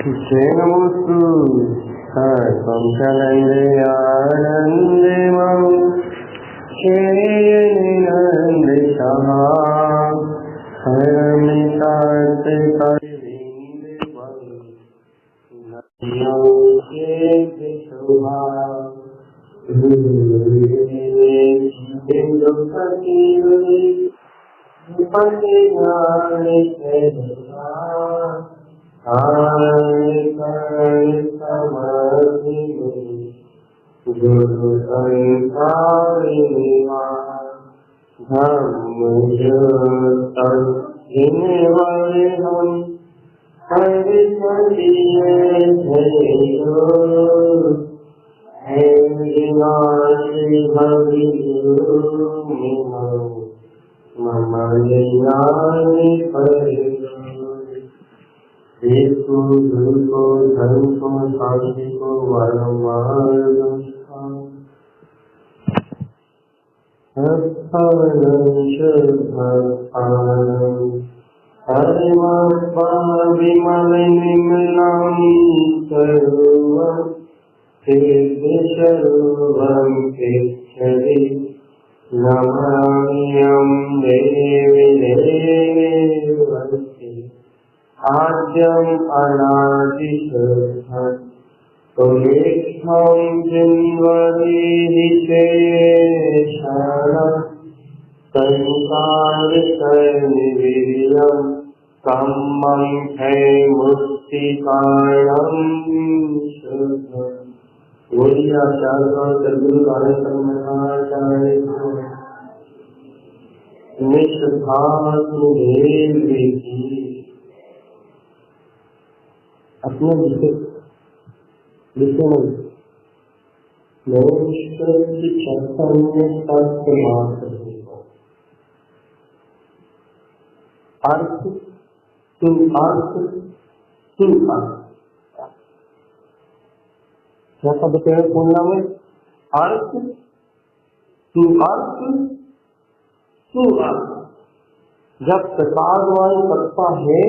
जयमुस्तु संचलन्द्रियानन्दमं श्रेयनिनन्दशः गुरु को धन को शांति को आद्यम अनादिशेषं तुमेकं जिन्वरीशेषं संसारसनिवीर्यं कम्मं है मुक्तिकारणं शुद्धं। बोलिए आचार्य सद्गुरु आचार्य निष्ठात्मदेव की अपने विषय में चैतन्य तत्व मात्र अर्थ तुम अर्थ तुम अर्थ क्या शब्द है बोलना में अर्थ तुम अर्थ तुम अर्थ। जब प्रकाशवान सत्ता है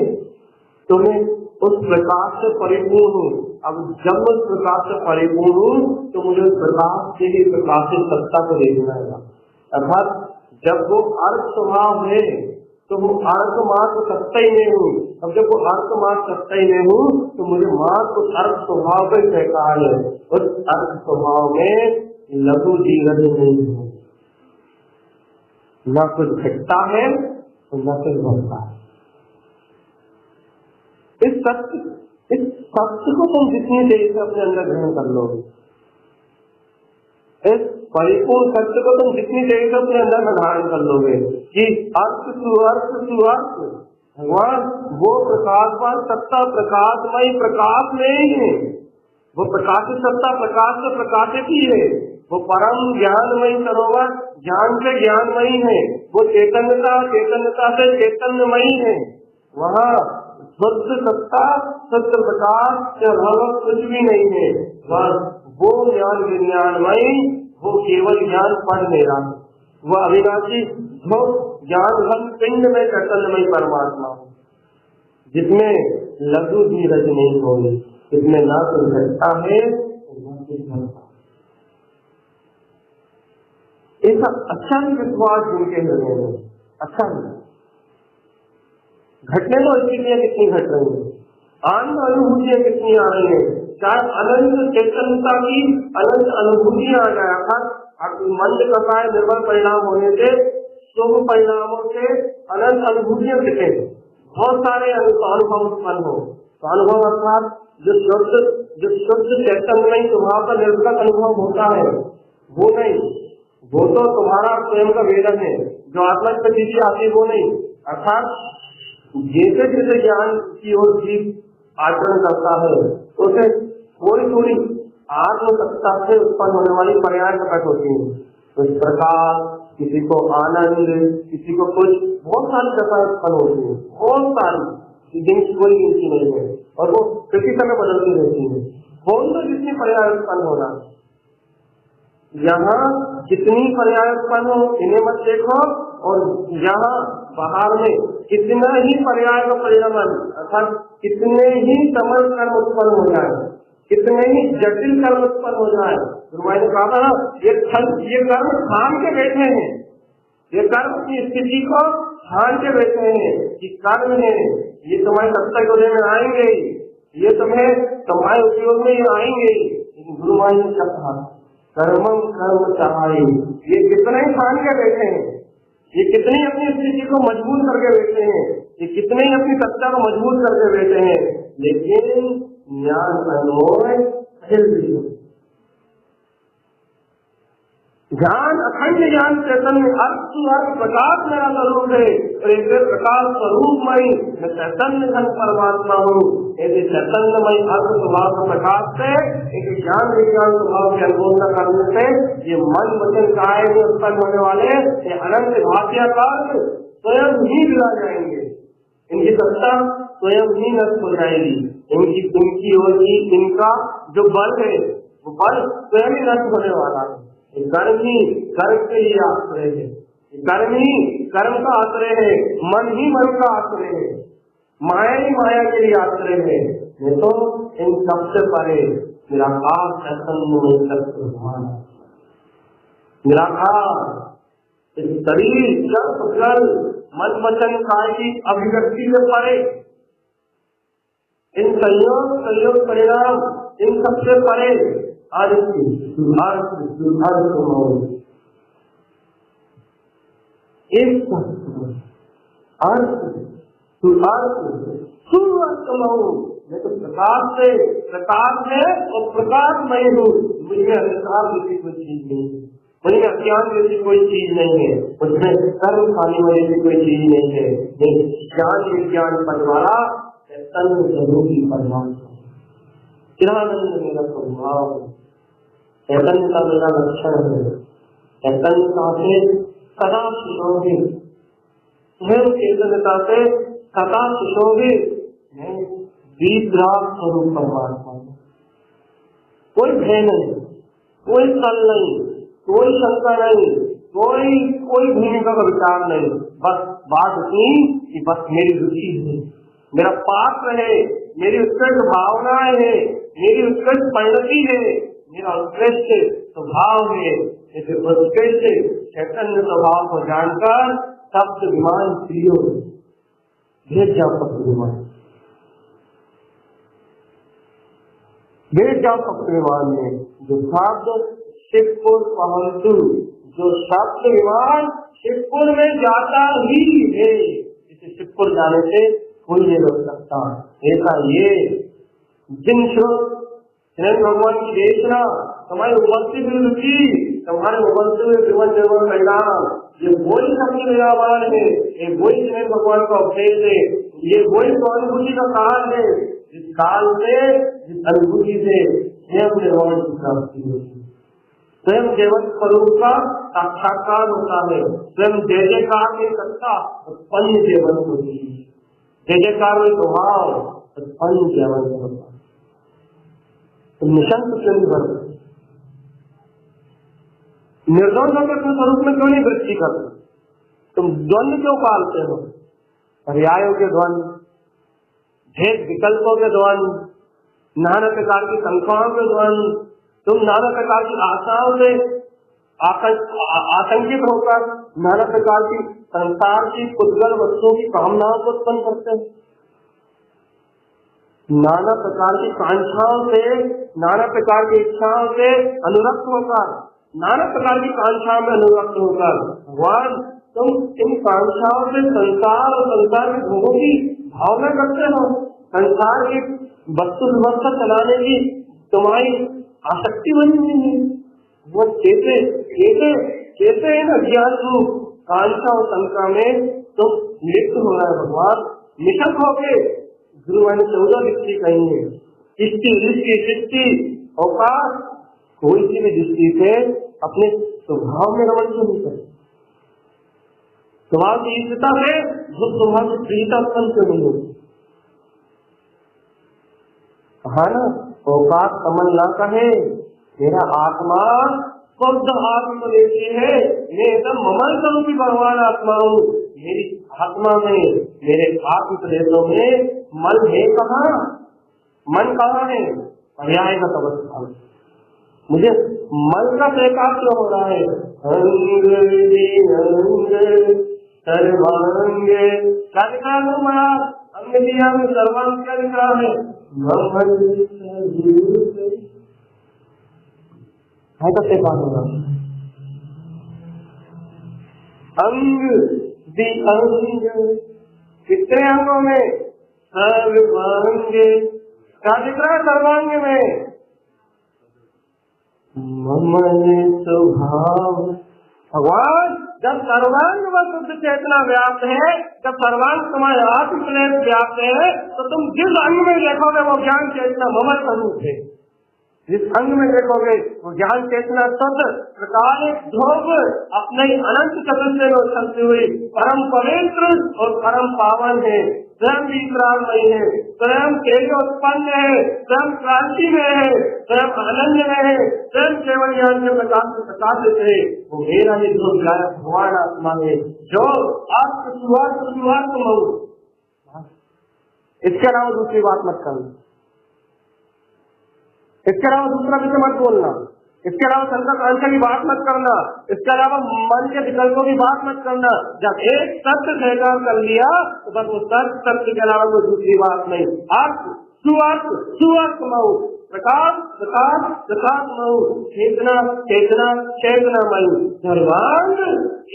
तुम्हें उस प्रकाश से परिपूर्ण हूँ। अब जब मैं उस प्रकाश से परिपूर्ण हूँ तो मुझे उस प्रकाश से ही प्रकाशित सत्ता को देखना है। अर्थात जब वो अर्थ स्वभाव है तो वो अर्थ मात्र सत्ता ही नहीं हूँ। अब जब वो अर्थ मात्र सत्ता ही नहीं हूँ तो मुझे मात्र उस अर्थ स्वभाव का स्वीकार है। उस अर्थ स्वभाव में लघु जीवन नहीं है, न कुछ घटता है और न कुछ बढ़ता है। इस सत्य को तुम जितनी देर से अपने अंदर ग्रहण कर लोगे, इस परिपूर्ण सत्य को तुम जितनी देर से अपने अंदर धारण कर लोगे कि अर्थ सुअर्थ सुअर्थ भगवान वो प्रकाशवान सत्ता प्रकाशमय प्रकाश नहीं है। वो प्रकाशित सत्ता प्रकाश से प्रकाशित ही है। वो परम ज्ञानमयी सरोवर ज्ञान से ज्ञानमयी है। वो चैतन्यता चैतन्यता से चैतन्यमयी है। वहाँ शुद्ध सत्ता शुद्ध प्रकाश से कुछ भी नहीं है। बस वो ज्ञान विज्ञानमयी, वो केवल ज्ञान पढ़ ले रहा है। वो अविनाशी वो ज्ञान घन पिंड में चैतन्यमयी परमात्मा जिसमें लघु धीरज नहीं होगी, जिसमें न कुछ घटता है न कुछ घटता। ऐसा अच्छा भी विश्वास जिनके हृदय में अच्छा नहीं घटने तो इसलिए कितनी घट रही है, आनंद अनुभूतियां कितनी आ रही है। चाहे अनंत चैतन्यता की अनंत अनुभूतियां आ जाए, अर्थात मंद कसाय निर्बल परिणाम होने से शुभ परिणामों से अनंत अनुभूतियां दिखे, बहुत सारे अनुभव उत्पन्न हो। तो अनुभव अर्थात जो शुद्ध चैतन्य स्वभाव का निर्गत अनुभव होता है वो नहीं, वो तो तुम्हारा स्वयं का वेदन है। जो आत्मा की चीजें आती वो नहीं। अर्थात जैसे जैसे ज्ञान की ओर जीव आचरण करता है तो उसे थोड़ी थोड़ी आत्म सत्ता से उत्पन्न होने वाली पर्याय प्रकट होती है। तो इस प्रकार किसी को आनंद, किसी को कुछ, बहुत सारी प्रकार उत्पन्न होती है, बहुत सारी जिनकी कोई गिनती नहीं है और वो किसी समय बदलती रहती है। कौन तो जितनी पर्याय उत्पन्न होना, यहाँ जितनी पर्याय उत्पन्न हो इन्हें मत देखो, और यहाँ बाहर में कितना ही पर्याय का परिणाम अर्थात कितने ही समर कर्म उत्पन्न हो जाए, कितने ही जटिल कर्म उत्पन्न हो जाए, गुरुभाई ने कहा था ये कर्म ठान के बैठे हैं, ये कर्म की स्थिति को ठान के बैठे हैं कि कर्म है ये तुम्हारे सत्य को में आएंगे, ये तुम्हें तुम्हारे उपयोग में ये आएंगे। लेकिन गुरुभाई ने कहा कर्मम कर्म चाहे, ये कितने ही ठान के बैठे हैं, ये कितनी अपनी स्थिति को मजबूत करके बैठे हैं, ये कितने ही अपनी सत्ता को मजबूत करके बैठे हैं, लेकिन ज्ञान अनमोल ज्ञान अखंड ज्ञान चैतन्य अर्थ प्रकाश मेरा स्वरूप है और एक प्रकाश स्वरूपमय मैं चैतन्य घन परमात्मा हूँ। ऐसे चैतन्यमय अर्थ स्वभाव प्रकाश से एक ज्ञान विज्ञान स्वभाव की अनुभूति करने से ये मन वचन काय में उत्पन्न होने वाले ये अनंत भाष्याकार स्वयं ही गिरा जाएंगे, इनकी सत्ता स्वयं ही नष्ट हो जाएगी, इनकी ओर की इनका जो बल है वो बल स्वयं ही नष्ट होने वाला है। कर्म ही कर्म के लिए आश्रय है, कर्म ही कर्म का आश्रय है, मन ही मन का आश्रय है, माया ही माया के लिए आश्रय है। नहीं तो इन सबसे परे निराकार भगवान, निराकार इस शरीर जल मन वचन काय की अभिव्यक्ति से परे, इन संयोग परिणाम इन सबसे परे अर्थ मैं तो प्रकाश है और प्रकाशमय हूँ, मुझे अंधकार जैसी कोई चीज नहीं है, मुझे अज्ञान जैसी कोई चीज नहीं है, मुझमें कर्म खाने जैसी कोई चीज नहीं है। ज्ञान विज्ञान परिवारा चैतन्य स्वरूपी परमात्मा चिरानंद मेरा स्वभाव, चैतन्यता मेरा लक्षण है, चैतन्यता से सदा सुशोभित, स्वयं चैतन्यता से सदा सुशोभित मैं विराट स्वरूप परमात्मा, कोई भय नहीं, कोई सल नहीं, कोई शंका नहीं, कोई भूमिका का विचार नहीं, बस बात इतनी कि बस मेरी रुचि है, मेरा पात्र है, मेरी उत्कृष्ट भावनाएं है, मेरी उत्कृष्ट परिणति है, मेरा उत्कृष्ट स्वभाव है। इसे उत्कृष्ट चैतन्य स्वभाव को जानकर सप्त विमान प्रियो भेज जाओ, सप्त विमान भेज जाओ, सप्त विमान में जो शब्द शिवपुर पहुंचू, जो सप्त विमान शिवपुर में जाता ही है, इसे शिवपुर जाने से कोई नहीं रोक सकता। ऐसा ये जिन श्रोत भगवान की देशना तुम्हारी उपस्थित रुचि, तुम्हारे उपस्थित में जीवन जीवन परिणाम, ये वही शक्ति निरावान है, ये वही जिन भगवान का उपदेश है, ये वही अनुभूति का काल है, जिस काल से जिस अनुभूति से स्वयं निर्वाण की प्राप्ति होती है, स्वयं देवत स्वरूप का साक्षात्कार होता है, स्वयं जय जयकार में सत्ता उत्पन्न देवत होती है, जय जयकार में स्वभाव उत्पन्न देवत होता है। तुम निशंक क्यों नहीं करते, निर्दोष होकर अपने स्वरूप में क्यों नहीं वृद्धि करते, तुम द्वंद्व क्यों पालते हो, पर्यायों के द्वंद्व, भेद विकल्पों के द्वंद्व, नाना प्रकार की संख्याओं के द्वंद्व, तुम नाना प्रकार की आशाओं से आतंकित होकर नाना प्रकार की संसार की पुद्गल वस्तुओं की कामनाओं को उत्पन्न करते हैं, नाना प्रकार की कांक्षाओं से, नाना प्रकार की इच्छाओं से अनुरक्त होकर, नाना प्रकार की कांक्षाओं में अनुरक्त होकर भगवान तुम इन कांक्षाओं से संसार और संसार के भोगों की भावना करते हो, संसार की वस्तु व्यवस्था चलाने की तुम्हारी आसक्ति बनी हुई है। वो कैसे कैसे कैसे इन अज्ञान रूप कांक्षा और शंका में तुम लिप्त हो रहा है भगवान, निशक होके गुरुवान 14 दृष्टि कही है, इष्टि दृष्टि सृष्टि अवकाश, कोई सी भी दृष्टि से अपने स्वभाव में रमण क्यों नहीं करे, स्वभाव की इष्टता से जो स्वभाव की प्रियता उत्पन्न क्यों नहीं होती। कहा ना अवकाश कमल ना कहे, मेरा आत्मा शुद्ध आत्मा देती है, मैं एकदम ममल स्वरूपी भगवान आत्मा हूँ, मेरी आत्मा में, मेरे आत्म प्रदेशों में मन है कहाँ? मन कहाँ है? पर्यायगत अवस्था में। मुझे मन का एकाग्र क्यों हो रहा है? अंग अंग सर्वांग, क्या दिख रहा है महाराज? अंग दिया में सर्वांग क्या दिख रहा है? तो एकाग्र हो रहा है। अंग दी अंग, कितने अंगों में? सर्वांग, क्या दिख रहा है सर्वांग में? ममन स्वभाव। भगवान जब सर्वांग व शुद्ध चेतना व्याप्त है, जब सर्वांग तुम्हारे आत्म व्याप्त है, तो तुम जिस अंग में देखोगे वो ज्ञान चेतना ममन स्वरूप है। जिस अंग में देखोगे वो ज्ञान चेतना शुद्ध प्रकाश ध्रुव अपने अनंत चतुर्थ में उछलती हुई परम पवित्र और परम पावन है, स्वयं विक्रांतमयी है, स्वयं तेजोत्पन्न है, स्वयं क्रांति में है, स्वयं आनंद में है, स्वयं केवल ज्ञान के प्रकाशित है। वो मेरा ही जो भगवान आत्मा है, जो आपको सुवार्थ मऊ। इसके अलावा दूसरी बात मत करना, इसके अलावा दूसरा विषय मत बोलना, इसके अलावा संकट आंसर की बात मत करना, इसके अलावा मन के विकल्पों की बात मत करना। जब एक सत्य स्वीकार कर लिया तो बस वो सत्य के अलावा कोई दूसरी बात नहीं। अर्थ सुअर्थ, सुअर्थ मऊ, प्रकाश प्रकाश प्रकाश मऊ, चेतना चेतना चेतनामयी, सर्वांग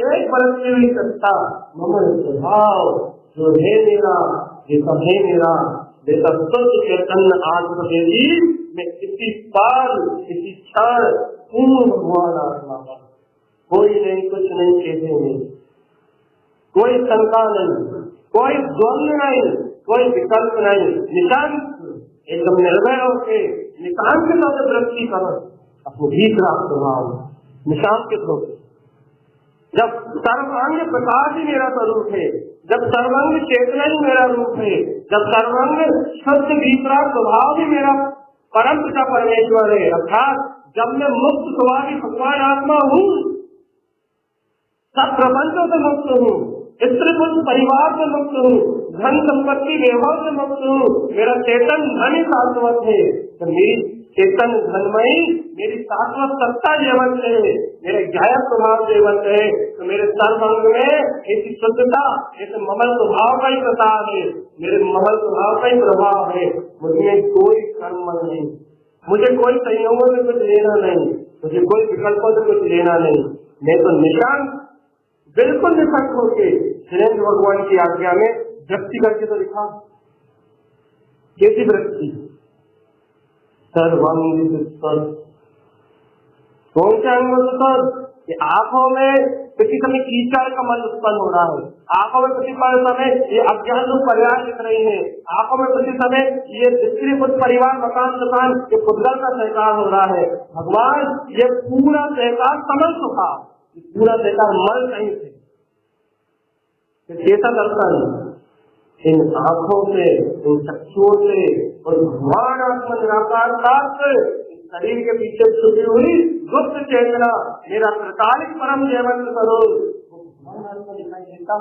एक बरसती हुई सत्ता, ममन स्वभाव, जो है मेरा, ये सब है मेरा, जैसा शुद्ध चैतन्य आत्मवेदी में इसी पार इसी क्षण पूर्ण भगवान आत्मा का, कोई नहीं, कुछ नहीं, कैसे नहीं, कोई शंका नहीं, कोई द्वंद्व नहीं, कोई विकल्प नहीं, निशांत एकदम निर्भय होके निशांत से वृत्ति करो अपने भीतर स्वभाव निशांत हो। जब सर्वांग प्रकाश ही मेरा स्वरूप है, जब सर्वांग चेतना ही मेरा रूप है, जब सर्वांग शुद्ध भीतरा स्वभाव ही मेरा परम पिता परमेश्वर है, अर्थात जब मैं मुक्त स्वभाव भगवान आत्मा हूँ, सब प्रपंचों से मुक्त हूँ, स्त्री पुत्र परिवार से मुक्त हूँ, धन संपत्ति वैभव से मुक्त हूँ, मेरा चेतन धन ही शाश्वत है, तो मेरी चेतन धनमयी मेरी शाश्वत सत्ता जीवंत है, मेरे गायब स्वभाव जीवंत है, तो मेरे सर्वांग में ऐसी शुद्धता, ऐसे ममल स्वभाव का ही प्रसाद है, मेरे ममल स्वभाव का ही प्रभाव है। मुझे कोई कर्म नहीं, मुझे कोई संयोगों से कुछ लेना नहीं, मुझे कोई विकल्पों से कुछ लेना नहीं, मैं तो निशांत बिल्कुल निशक्त होके सुरेंद्र भगवान की आज्ञा में वृत्ति करके तो दिखा। कैसी वृत्ति? सर्वांग कौन से अंग में? आंखों में किसी समय कीचड़ का मन उत्पन्न हो रहा है, आंखों में किसी समय ये अज्ञान रूप पर्याय दिख रही है, आंखों में किसी समय ये स्त्री पुत्र परिवार मकान दुकान ये पुद्गल का सहकार हो रहा है। भगवान ये पूरा सहकार समझ चुका, पूरा सहकार मल कहीं से कैसा दर्शन इन आंखों से, इन चक्षुओं से और भगवान आत्मा निराकार शरीर के पीछे छुपी हुई गुप्त चेतना मेरा प्रकालिक परम जीवन स्वरूप भगवान आत्मा दिखाई देता।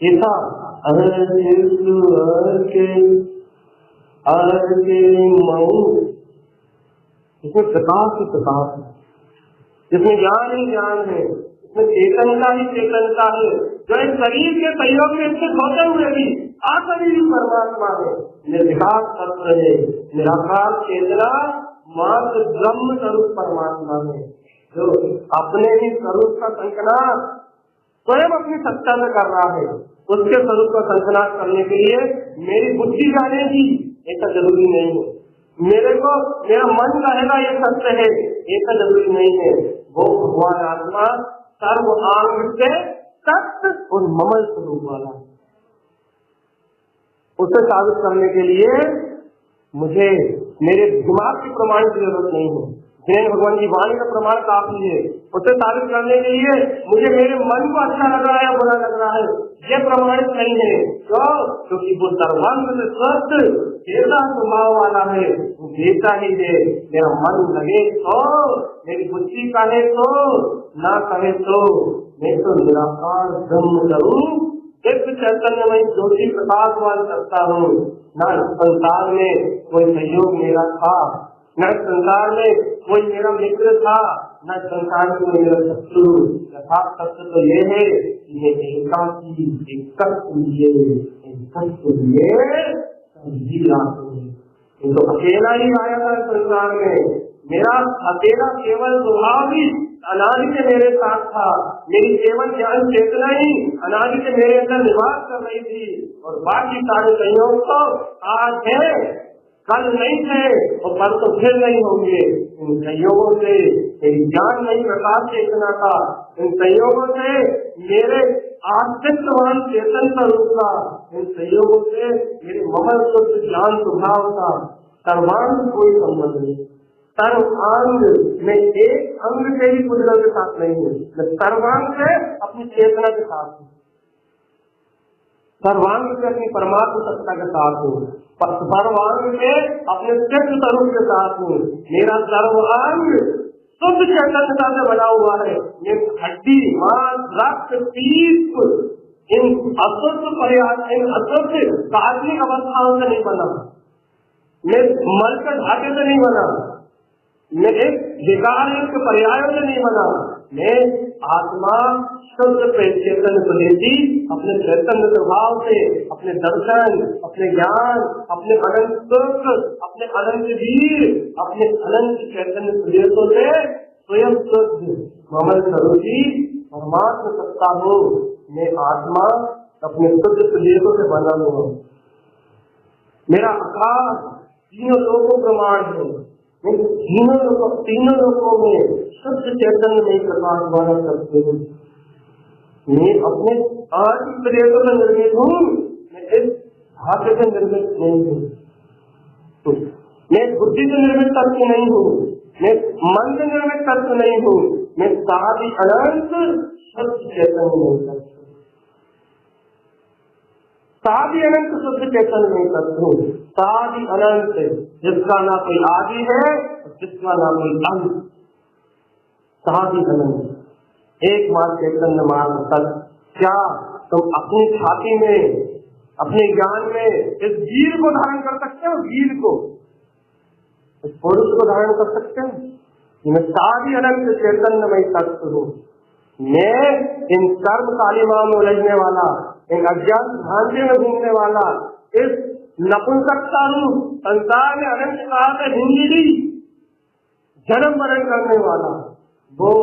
कैसा? इसमें प्रकाश ही प्रकाश है, जिसमें ज्ञान ही ज्ञान है, इसमें चेतनता ही चेतनता है, जो इस शरीर के सहयोग में स्थित होते हुए भी आखिरी परमात्मा है, निर्विकार तत्व है, निराकार चेतना मात्र ब्रह्म स्वरूप परमात्मा है, जो अपने ही स्वरूप का संकनाद स्वयं अपनी सत्ता में कर रहा है। उसके स्वरूप का संकनाद करने के लिए मेरी बुद्धि जानेगी ऐसा जरूरी नहीं है, मेरे को मेरा मन कहेगा ये सत्य है ऐसा जरूरी नहीं है। वो भगवान आत्मा सर्व आंग से सत्य और ममल स्वरूप वाला है। उसे साबित करने के लिए मुझे मेरे दिमाग के प्रमाण की जरूरत नहीं है, जैन भगवान की वाणी का प्रमाण काफी है। उसे साबित करने के लिए मुझे मेरे मन को अच्छा लग रहा है या बुरा लग रहा है ये प्रमाणित नहीं है, क्योंकि वो सर्वांग से स्वस्थ कैसा स्वभाव वाला है, वो देता ही है। मेरा मन लगे तो, मेरी बुद्धि कहे तो, ना कहे तो, मैं तो निराकार ब्रह्म स्वरूप एक चैतन्यमय ज्योति प्रकाशवान करता हूँ। न संसार में कोई सहयोग मेरा था, न संसार में कोई मेरा मित्र था, न संसार में कोई मेरा शत्रु। यथार्थ सत्य तो ये है कि ये एकाकी ये तो अकेला ही आया था संसार में। मेरा अकेला केवल स्वभाव ही अनादि से मेरे साथ था। मेरी केवल ज्ञान चेतना ही अनादि से मेरे अंदर निवास कर रही थी, और बाकी सारे संयोग तो आज है, कल नहीं थे और कल तो फिर नहीं होंगे। इन संयोगों से मेरी ज्ञान नहीं प्रकाश चेतना का, इन संयोगों से मेरे आस्तित्ववान चेतन स्वरूप का, इन संयोगों से मेरे ममल शुद्ध ज्ञान स्वभाव का सर्वांग कोई संबंध नहीं। सर्वांग में एक अंग से ही कुदरत के साथ नहीं है, मैं सर्वांग से अपनी चेतना के साथ हूँ, सर्वांग से अपनी परमात्मा सत्ता के साथ हूँ, सर्वांग से अपने सिद्ध स्वरूप के साथ हूँ। मेरा सर्वांग शुद्ध चैतन्यता से बना हुआ है। ये हड्डी मांस रक्त पीप इन अशुद्ध पर्याय, इन अशुद्ध कार्मिक अवस्थाओं से नहीं बना, मैं मल के धागे से नहीं बना, मैं एक विकार के पर्यायों से नहीं बना। मैं आत्मा शुद्ध चेतन स्वदेशी अपने चैतन्य स्वभाव से, अपने दर्शन, अपने ज्ञान, अपने अनंत सुख, अपने अनंत वीर, अपने अनंत चैतन्य स्वदेशों से स्वयं शुद्ध ममल स्वरूपी परमात्मा सत्ता हो। मैं आत्मा अपने शुद्ध स्वदेशों से बना हूँ। मेरा आकाश तीनों लोगों प्रमाण है। मैं तीनों लोगों में शुद्ध चैतन्य में प्रकाश वाला करते हूँ। मैं अपने आदि प्रेरणा से निर्मित हूँ, मैं इस भाग्य से निर्मित नहीं हूँ। मैं बुद्धि से निर्मित तत्व नहीं हूँ, मैं मन से निर्मित तत्व नहीं हूँ, मैं सारी अनंत शुद्ध चैतन्य नहीं तत्व, सारी अनंत शुद्ध चैतन्य नहीं तत्व, सारी अनंत जिसका ना कोई आदि है जिसका ना कोई अंत, सारी अनंत एकमात्र चैतन्य मार्ग तक। क्या तुम अपनी छाती में, अपने ज्ञान में इस वीर को धारण कर सकते हो? वीर को, इस पुरुष को धारण कर सकते हो? मैं सारी अनंत चैतन्यमय तत्व हूँ। मैं इन कर्म कालिमा में उलझने वाला, इन अज्ञान भ्रांति में घूमने वाला, इस नपुंसकता रूप संसार में अनंत काल में हिंदी जन्म मरण करने वाला वो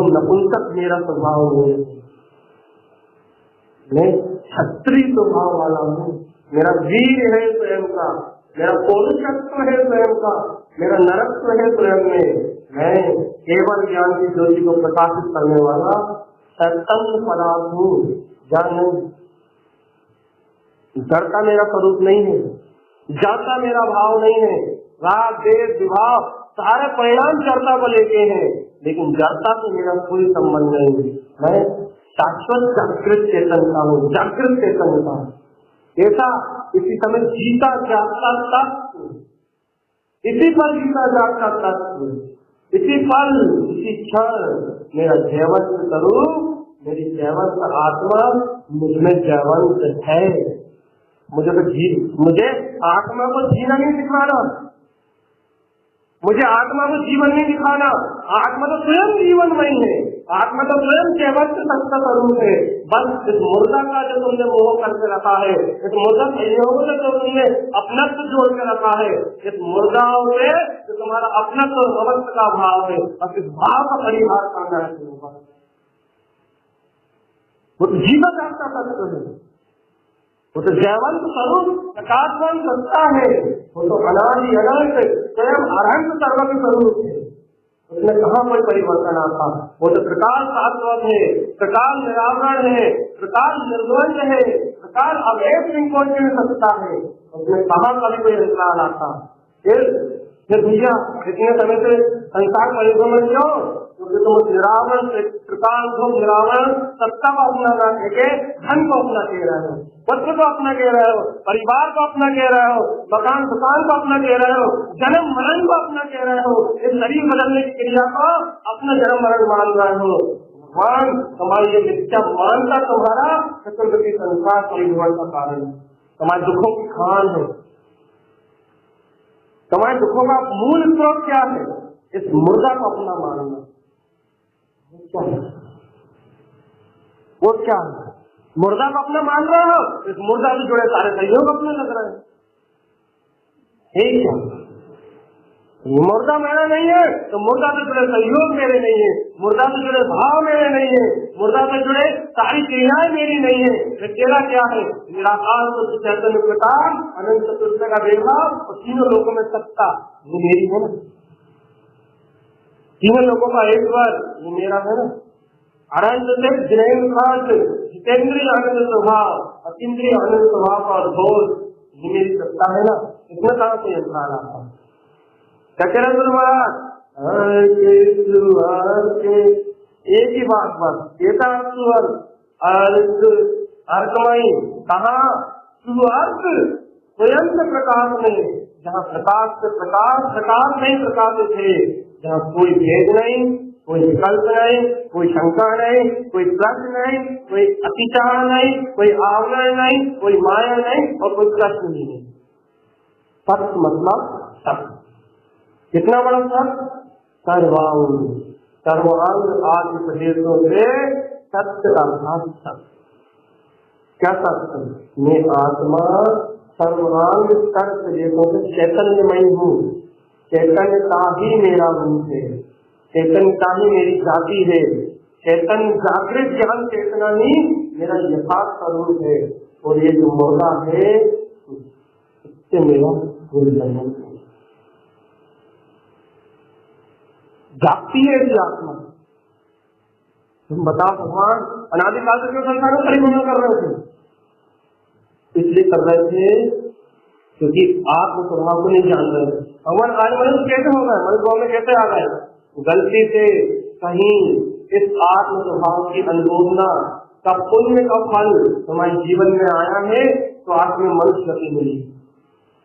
नपुंसक मेरा स्वभाव है। मैं क्षत्रिय स्वभाव वाला हूँ। मेरा वीर है स्वयं का, मेरा पौरुषत्व है स्वयं का, मेरा नरत्व है स्वयं में। मैं केवल ज्ञान की ज्योति को प्रकाशित करने वाला स्वतंत्र पदार्थ हूँ। ज्ञान नहीं, जड़ता मेरा स्वरूप नहीं है, जड़ता मेरा भाव नहीं है। राग देश विभाव सारे परिणाम जड़ता को लेके हैं, लेकिन जड़ता से मेरा कोई संबंध नहीं है। मैं शाश्वत जागृत चेतन का हूँ, जागृत चेतन का। ऐसा इसी समय जीता जागता तत्व, इसी पर जीता जागता तत्व, इसी पल इसी क्षण मेरा जैवंत स्वरूप, मेरी जैवंत आत्मा मुझमें जैवंत है। मुझे आत्मा को जीना नहीं सिखाना, मुझे आत्मा को जीवन नहीं दिखाना। आत्मा तो स्वयं जीवनमय है, आत्मा तो स्वयं जैवंत सत्ता स्वरूप है। बस इस मुर्दा का जो तुमने मोह करके रखा है, इस मुर्दा संयोगों से जो तुमने अपनत्व जोड़ के रखा है, इस मुर्दाओं से जो तुम्हारा अपनत्व भवत्व का भाव है, अब इस भाव का परिहार करना है तुम्हें। वो तो जीवन आपका तत्व है, वो तो जैवंत स्वरूप प्रकाशवान सत्ता है, वो तो अनादि अनंत स्वयं अनंत सर्वज्ञ स्वरूप है। उसमें कहाँ कोई परिवर्तन आता? वो तो प्रकाश शाश्वत है, प्रकाश निरावरण है, प्रकाश निर्द्वंद है, प्रकाश अवैध संकोचन सत्ता है। उसमें कहाँ कभी कोई विचार आता? फिर भैया इतने समय से संसार परिभ्रमण क्यों? क्योंकि तुम निरावरण प्रकाश को, निरावरण सत्ता को अपना ना के धन को अपना कह रहे हो, वस्त्र को अपना कह रहे हो, परिवार को अपना कह रहे हो, मकान दुकान को अपना कह रहे हो, जन्म मरण को अपना कह रहे हो, इस शरीर बदलने की क्रिया को अपना जन्म मरण मान रहे हो। भगवान तुम्हारी ये मिथ्या मानता तुम्हारा चतुर्गति संसार परिवर्तन का कारण है, तुम्हारे दुखों की खान है। तुम्हारे दुखों का मूल स्रोत क्या है? इस मुर्दा को अपना मानना। वो क्या है? मुर्दा को अपना मान रहे हो, इस मुर्दा से जुड़े सारे सहयोग अपने लग रहे हैं। ठीक है, मुर्दा मेरा नहीं है तो मुर्दा से जुड़े सहयोग मेरे नहीं है, मुर्दा से जुड़े भाव मेरे नहीं है, मुर्दा से जुड़े सारी क्रियाएं मेरी नहीं है। तेरा क्या है? निराकार चैतन्य प्रकाश, अनंत चतुर्थ का व्यवहार और तीनों लोगों में सत्ता, ये मेरी है ना। तीनों लोगों का ईश्वर ये मेरा है ना। अनंत से जितेंद्रिय आनंद स्वभाव, अतीन्द्रिय आनंद स्वभाव का अद्भुत, ये मेरी सत्ता है ना। इसमें कहाँ से यंत्र आता है? एक ही बात बस, अर्थमयी कहा सुअर्थ स्वयं से प्रकाश में, जहाँ प्रकाश से प्रकाश नहीं प्रकाशित है, जहाँ कोई भेद नहीं, कोई विकल्प नहीं, कोई शंका नहीं, कोई प्रश्न नहीं, कोई अतिचार नहीं, कोई आवरण नहीं, कोई माया नहीं और कोई प्रश्न नहीं है। सत्य मतलब सत्य। कितना बड़ा सत्य? सर्वांग आदि प्रदेशों से सत्य अर्थात सत्य। क्या सत्य? मैं आत्मा सर्वांग सर्व प्रदेशों से चैतन्यमयी हूँ। चैतन्यता ही मेरा रूप है, चैतन्यता ही मेरी जाति है। चैतन्य जागृत ज्ञान चेतना ही मेरा यथार्थ स्वरूप है। और ये जो मुर्दा है इससे मेरा कोई संबंध नहीं। जागती है ऐसी आत्मा। तुम बताओ भगवान अनादिकाल से क्यों संसार में परिभ्रमण कर रहे थे? इसलिए कर रहे थे क्योंकि आत्म स्वभाव को नहीं जान रहे थे। भगवान आज मनुष्य कैसे हो गए? मनुष्य भाव में कैसे आ गए? गलती से कहीं इस आत्म स्वभाव की अनुभवना का पुण्य का फल हमारे जीवन में आया है तो आज में मनुष्य गति मिली।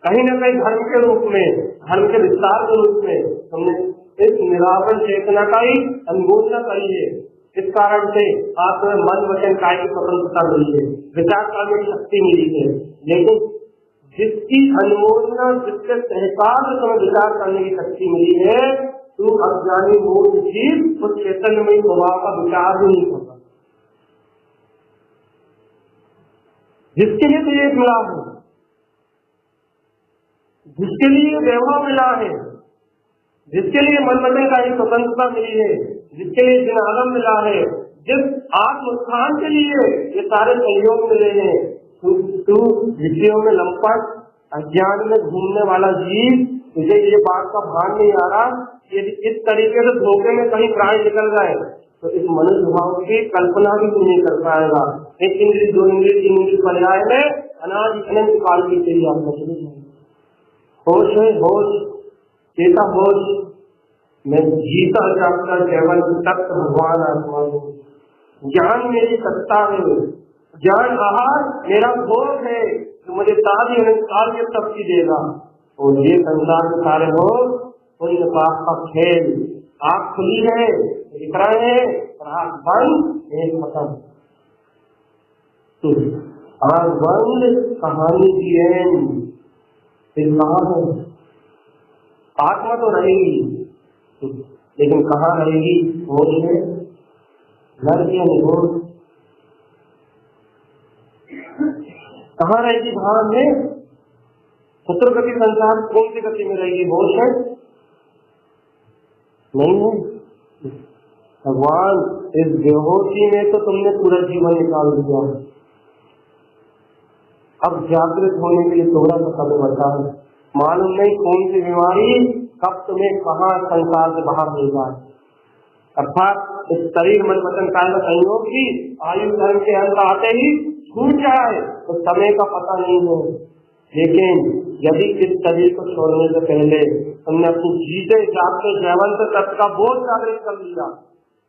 कहीं न कहीं धर्म के रूप में, धर्म के विस्तार के रूप में हमने इस निरावरण चेतना का ही अनुमोदना करी है। इस कारण से आपको मन वचन काय की स्वतंत्रता मिली है, विचार करने की शक्ति मिली है। लेकिन जिसकी अनुमोदना, जिसके सहकार से तुम्हें विचार करने की शक्ति मिली है, तू अज्ञानी मूर्ख जीव उस चैतन्यमयी स्वभाव का विचार भी नहीं करता। जिसके लिए तो ये मिला है, जिसके लिए वैभव मिला है, जिसके लिए मन वचन का ही स्वतंत्रता मिली है, जिसके लिए जिनालम मिला है, जिस आत्मोत्थान के लिए ये सारे सहयोग मिले हैं, तू विषयों में लंपट अज्ञान में घूमने वाला जीव, तुझे ये बात का भान नहीं आ रहा यदि इस तरीके से धोखे में कहीं प्राण निकल गए तो इस मनुष्य भाव की कल्पना भी नहीं कर पाएगा। एक इंद्रिय, दो इंद्रिय, तीन इंद्रिय पर्याय में अनंत काल की तेरी होश है, होश चेता होश मैं जीता जागता केवल तत्व भगवान आत्मा हूँ। ज्ञान मेरी सत्ता है, ज्ञान आहार मेरा भोग है जो मुझे सारी अनंत काल के शक्ति देगा। और ये संसार के सारे भोग पुण्य पाप का खेल, आँख खुली है दिख रहे हैं और आँख बंद एक खत्म। आँख बंद कहानी की एंड फिर कहाँ है? आत्मा तो रहेगी लेकिन कहाँ रहेगी? होश में लड़कियां निहोश कहाँ रहेगी? भाव में। चतुर्गति संसार कौन सी गति में रहेगी? होश है नहीं है। भगवान इस बेहोशी में तो तुमने पूरा जीवन निकाल दिया, अब जागृत होने के लिए थोड़ा सा कदम बचा है। मालूम नहीं कौन सी बीमारी कब तुम्हें कहाँ संसार से बाहर ले जाए। अर्थात इस शरीर मन वचन काया का संयोग की आयु धर्म के अंत आते ही छूट जाए तो समय का पता नहीं है। लेकिन यदि इस शरीर को छोड़ने से पहले तुमने अपनी जीते जागते जयवंत तत्व का बोध जागृत कर लिया,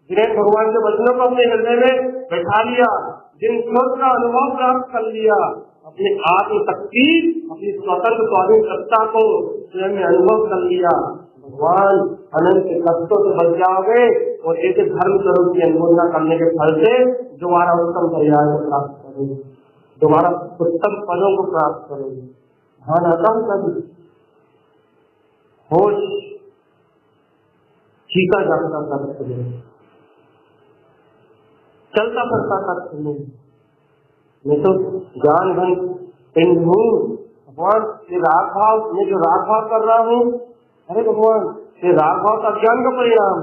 जिन्हें भगवान के वचनों को अपने हृदय में बैठा लिया, जिन स्रोत का अनुभव प्राप्त कर लिया, अपनी आत्म शक्ति, अपनी स्वतंत्र स्वाधीन सत्ता को स्वयं में अनुभव कर लिया, भगवान अनंत कष्टों से बच जाओगे और ऐसे धर्म स्वरूप की अनुमोदना करने के फल से दोबारा उत्तम पर्याय को प्राप्त करोगे, दोबारा उत्तम पदों को प्राप्त करोगे। ध्यान आता है कभी होश चीका जाता तत्व में, चलता फिरता तत्व में, मैं तो ज्ञान घन पिंड हूँ भगवान, ये राग भाव, मैं जो राग भाव कर रहा हूँ, अरे भगवान ये राग भाव तो अज्ञान का परिणाम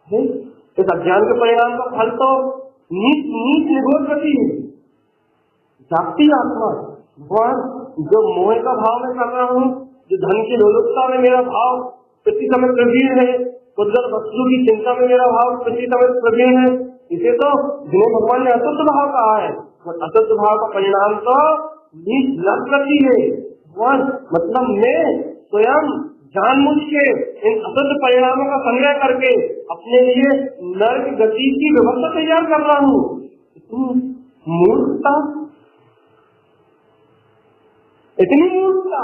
है। इस अज्ञान के परिणाम का फल तो नीच नीच निगोर गति है, जागती आत्मा। भगवान जो मोह का भाव में कर रहा हूँ, जो धन की लोलुपता में मेरा भाव प्रति समय प्रवीण है, उधर वस्तु की चिंता में मेरा भाव प्रति समय प्रवीण है, इसे तो जिन्हें भगवान ने अशुद्ध भाव कहा है, अशुद्ध भाव का परिणाम तो नीच लग गति है। भगवान मतलब मैं स्वयं जानबूझ के इन अशुद्ध परिणामों का संग्रह करके अपने लिए नर्क गति की व्यवस्था तैयार कर रहा हूँ। इतनी मूर्खता, इतनी मूर्खता,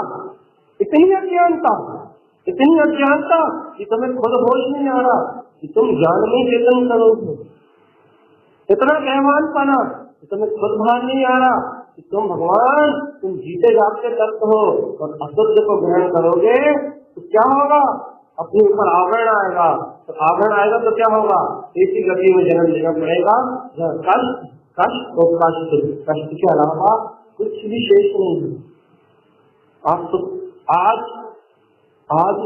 इतनी अज्ञानता, इतनी अज्ञानता कि तुम्हें खुद होश नहीं आ रहा कि तुम ज्ञान में चेतन करोगे। इतना कहवानपना कि तुम्हें खुद भान नहीं आ रहा कि तुम भगवान तुम जीते जागते तत्व हो और अशुद्ध को ग्रहण करोगे तो क्या होगा, अपने ऊपर आवरण आएगा, तो आवरण आएगा तो क्या होगा, ऐसी गति में जन्म लेना पड़ेगा। कष्ट कष्ट और कष्ट, कष्ट के अलावा कुछ भी शेष नहीं है। आज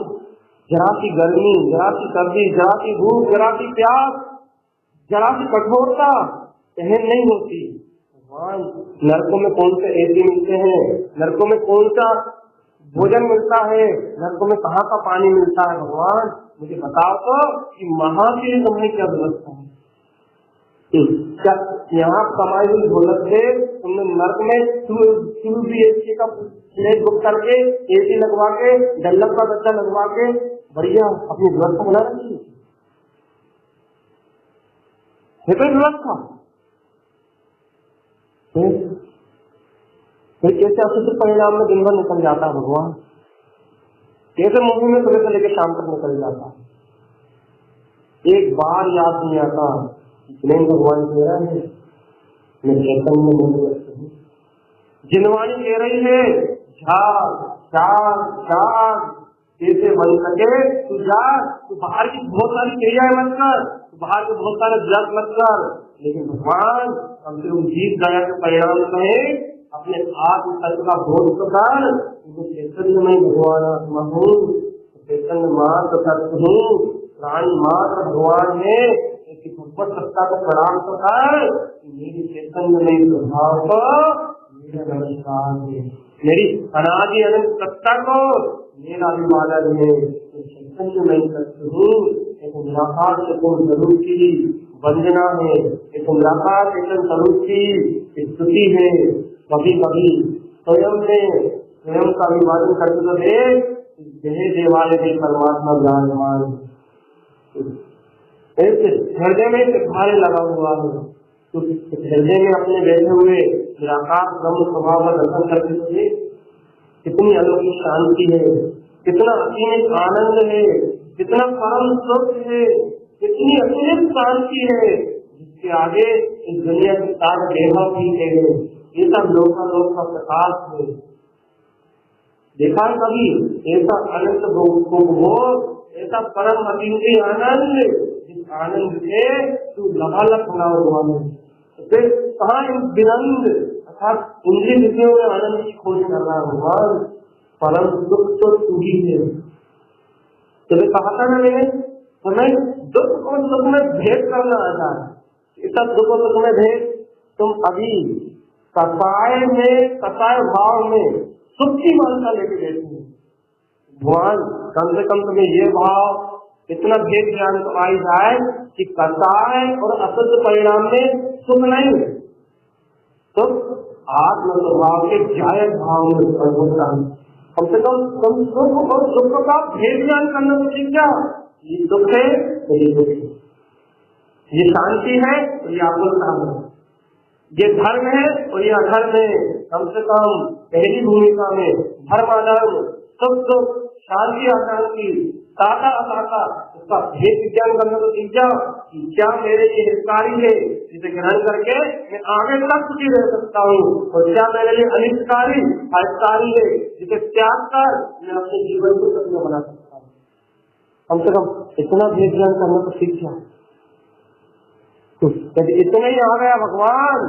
जरा सी गर्मी, जरा सी सर्दी, जरा सी भूख, जरा सी प्यास, जरा सी कठोरता सहन नहीं होती। भगवान नरकों में कौन से एसी मिलते हैं, नरकों में कौन सा भोजन मिलता है, नरकों में कहाँ का पानी मिलता है, भगवान मुझे बताओ तो कि महावीर तुम्हें क्या व्यवस्था है। क्या यहाँ कमाई हुई दौलत से तुमने नर्क में एसी का प्लेट बुक करके एसी लगवा के डल्लप का गद्दा लगवा के बढ़िया अपनी व्यवस्था बना रखी है तो व्यवस्था। फिर कैसे अशुद्ध परिणाम में दिन भर निकल जाता है भगवान, कैसे मूवी में सुबह से लेकर शाम तक निकल जाता है, एक बार याद नहीं आता जिन्हें भगवान कह रहा है मैं चैतन्य में बोल रही हूँ। जिनवाणी कह रही है झाग झाग झाग, कैसे बन सके तू जाग, तू बाहर की बहुत सारी क्रियाएं मत कर, तू बाहर के बहुत सारे जग मत कर, लेकिन भगवान हम लोग जीत गया के परिणाम में अपने आत्म तत्व का बोध तो कर, चैतन्य में भगवान आत्मा हूँ, चैतन्य मात्र तत्व हूँ, प्राणी मात्र भगवान है, ऊपर सत्ता को प्रणाम तो कर, मेरी चैतन्य में स्वभाव को मेरा नमस्कार है, मेरी अनादि अनंत सत्ता को मेरा अभिवादन है, चैतन्य में तत्व हूँ, एक निराकार चेतन स्वरूप की वंदना है, एक निराकार चेतन स्वरूप की स्तुति है। कभी कभी स्वयं का अभिवादन करते तो देह देवालय में परमात्मा विराजमान हृदय में तुम्हारे लगा हुआ है, तो हृदय में अपने बैठे हुए निराकार ब्रह्म स्वभाव का दर्शन करते हुए कितनी अलौकिक शांति है, कितना असीमित आनंद है, कितना परम सुख है, कितनी असीमित शांति है, जिसके आगे इस दुनिया के सारे वैभव भी है, ये सब लोक का प्रकाश है। देखा है कभी ऐसा अनंत भोग, ऐसा परम अतीन्द्रिय आनंद, जिस आनंद से तू लबालब बना हुआ है, तो फिर कहाँ विनंद अर्थात इंद्रिय विषयों में आनंद की खोज कर रहा हुआ, परम सुख तो तू ही है। तुम्हें कहा था ना मैंने, तुम्हें दुख और सुख में भेद करना आता है, इतना दुख और सुख में भेद तुम अभी कसाय भाव में सुख की मानता लेके बैठे हो। भगवान कम से कम तुम्हें ये भाव इतना भेद ज्ञान तो आई जाए कि कसाय और अशुद्ध परिणाम में सुख नहीं, तो आत्म स्वभाव के जायज भाव में होता है। कम से कम तुम सुख और दुख का भेद ज्ञान करना तो सीख जाओ, ये दुख है तो ये दुख है, ये शांति है तो ये आत्मता है, ये धर्म है और ये अधर्म है। कम से कम पहली भूमिका में धर्म अधर्म सुख दुख शांति अशांति, ताका अताका, उसका भेद विज्ञान करना तो सीख जाओ कि क्या मेरे लिए हितकारी है जिसे ग्रहण करके मैं आगे तक सुखी रह सकता हूँ, और क्या मेरे लिए अनिष्टकारी अहितकारी है जिसे त्याग कर मैं अपने जीवन को सफल बना सकता हूँ। कम से कम इतना भेद ज्ञान करना तो सीख जाओ। यदि इतना ही आ गया भगवान,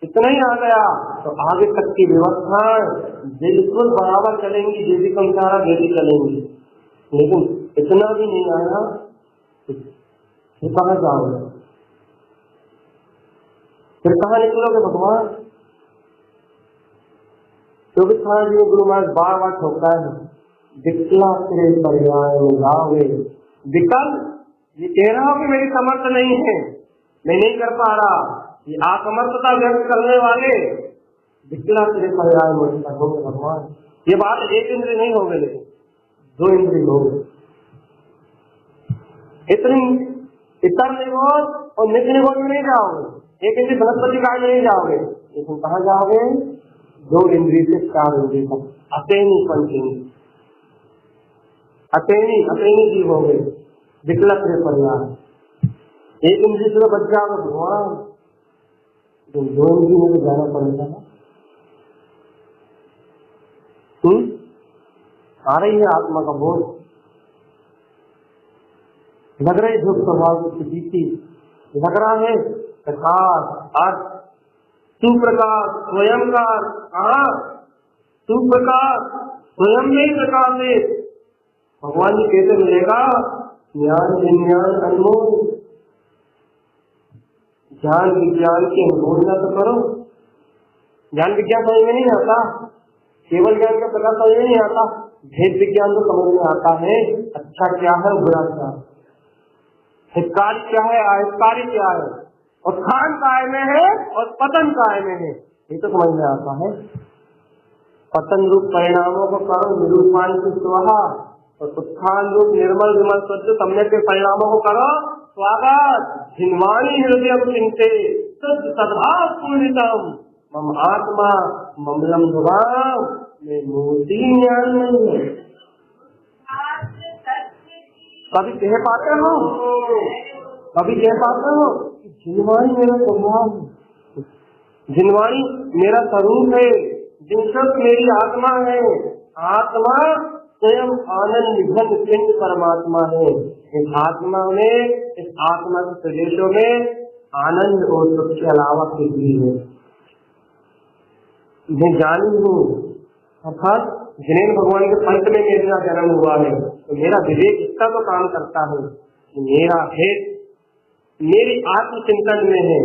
इतना ही आ गया तो आगे तक की व्यवस्था बिल्कुल बराबर चलेंगी, जैसी संसारा जैसी चलेंगी। लेकिन इतना भी नहीं आया तो कहाँ जाओगे, फिर कहाँ निकलोगे भगवान? तो भी खान जी गुरु महाराज बार बार ठोका है, विकला तेरे पर्याय में जाओगे। विकल ये कह रहा हो कि मेरी समर्थ नहीं है, मैं नहीं कर पा रहा, ये असमर्थता व्यक्त करने वाले विकला तेरे पर्याय में होंगे भगवान। ये बात एक इंद्रिय नहीं होगी, लेकिन 2 इंद्रिय होंगे। इतनी इतर निगोद और नित्य निगोद में नहीं जाओगे, एक इंद्रिय बृहस्पति का नहीं जाओगे, लेकिन कहाँ जाओगे? 2 इंद्रिय से 4 इंद्रिय तक, अतेनी पंच इंद्रिय, अतेनी जीव हो गए, विकला तेरे पर्याय। एक इंद्रिय से तो बच जाओगे भगवान, तो 2 इंद्रिय में तो जाना पड़ेगा ना। आ रही है आत्मा का बोध, लग रही दुख स्वभाव की बीती, लग रहा है प्रकाश अर्थ सुप्रकाश स्वयं का, कहा सुप्रकाश स्वयं में ही प्रकाश है। भगवान जी कैसे मिलेगा? ज्ञान विज्ञान अनुभव, ज्ञान विज्ञान की अनुभूति तो करो। ज्ञान विज्ञान समझ में नहीं आता, केवल ज्ञान का प्रकाश समझ में नहीं आता, भेद विज्ञान तो समझ में आता है। अच्छा क्या है, बुरा क्या है, हितकारी क्या है, अहितकारी क्या है, उत्थान काय में है और पतन काय में है, ये तो समझ में आता है। पतन रूप परिणामों को करो निरूपान की स्वाहा, और उत्थान रूप निर्मल विमल शुद्ध सम्यक के परिणामों को करो स्वागत। जिन्वाणी हृदय चिंते शुद्ध सद्भाव पूर्णितम मम आत्मा ममलम दुराम में मूर्ति ज्ञान नहीं है। कभी कह पाते हो, कभी कह पाते हो जिन्वाणी मेरा स्वभाव, जिन्वाणी मेरा स्वरूप है, जिनशत मेरी आत्मा है। आत्मा स्वयं आनंद निघन पिंड परमात्मा है। इस आत्मा में, इस आत्मा के प्रदेशों में आनंद और सुख के अलावा कुछ भी है। मैं जानी हूँ, अर्थात जिनेन्द्र भगवान के पंथ में मेरा जन्म हुआ है, तो मेरा विवेक इसका तो काम करता है कि मेरा हेत मेरी आत्मचिंतन में है,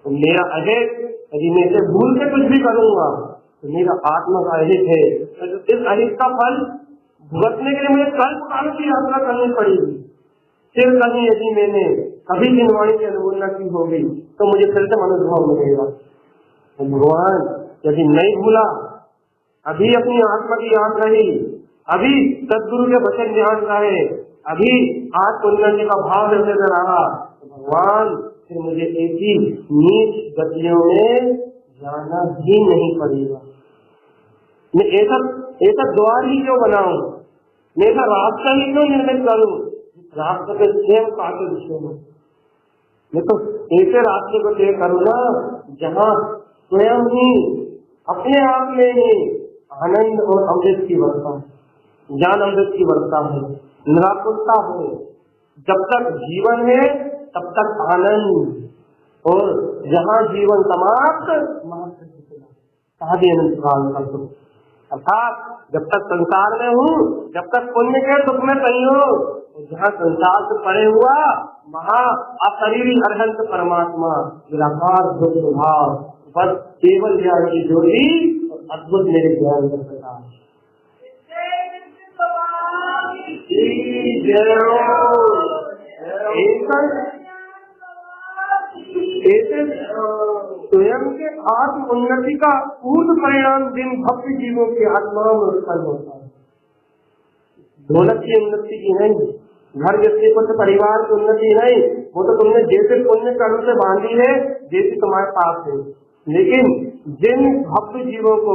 तो मेरा अहित यदि मैं इसे भूल के कुछ भी करूंगा तो मेरा आत्मा का अहित है। तो इस अहित का फल भुगतने के लिए मुझे कल्प काल की यात्रा करनी पड़ेगी। फिर कहीं यदि मैंने कभी जिनवाणी की अनुभूति की होगी तो मुझे फिर से अनुभव मिलेगा। तो भगवान यदि नहीं भूला, अभी अपनी आत्मा की याद रही, अभी सदगुरु के वचन ध्यान रहे, अभी आत्मोन्नति का भाव रहते रहा, तो भगवान फिर मुझे ऐसी नीच गतियों में जाना ही नहीं पड़ेगा। मैं ऐसा द्वार ही क्यों बनाऊं, मैं ऐसा रास्ता ही क्यों निर्मित करूं, रास्ते के स्वयं पाके विषय में मैं तो ऐसे रास्ते को तय करूँ ना जहाँ स्वयं ही अपने आप में ही आनंद और अमृत की वर्षा, ज्ञान अमृत की वर्षा है, निराकुलता है। जब तक जीवन है तब तक आनंद, और जहाँ जीवन समाप्त कहा भी अनंत काल का सुख। अर्थात जब तक संसार में हूँ, जब तक पुण्य के दुख में कहीं हो, जहाँ संसार से परे हुआ महा अशरीरी अरहंत परमात्मा निराकार दुख स्वभाव, बस केवल ज्ञान की ज्योति और अद्भुत मेरे ज्ञान का प्रकाश। स्वयं के आत्म उन्नति का पूर्ण परिणाम जिन भक्ति जीवों की आत्माओं में उत्पन्न होता है। दौलत की उन्नति की नहीं, घर व्यक्ति को परिवार की उन्नति नहीं, वो तो तुमने जैसे पुण्य कर्म से बांधी है जैसी तुम्हारे पास है, लेकिन जिन भक्त जीवों को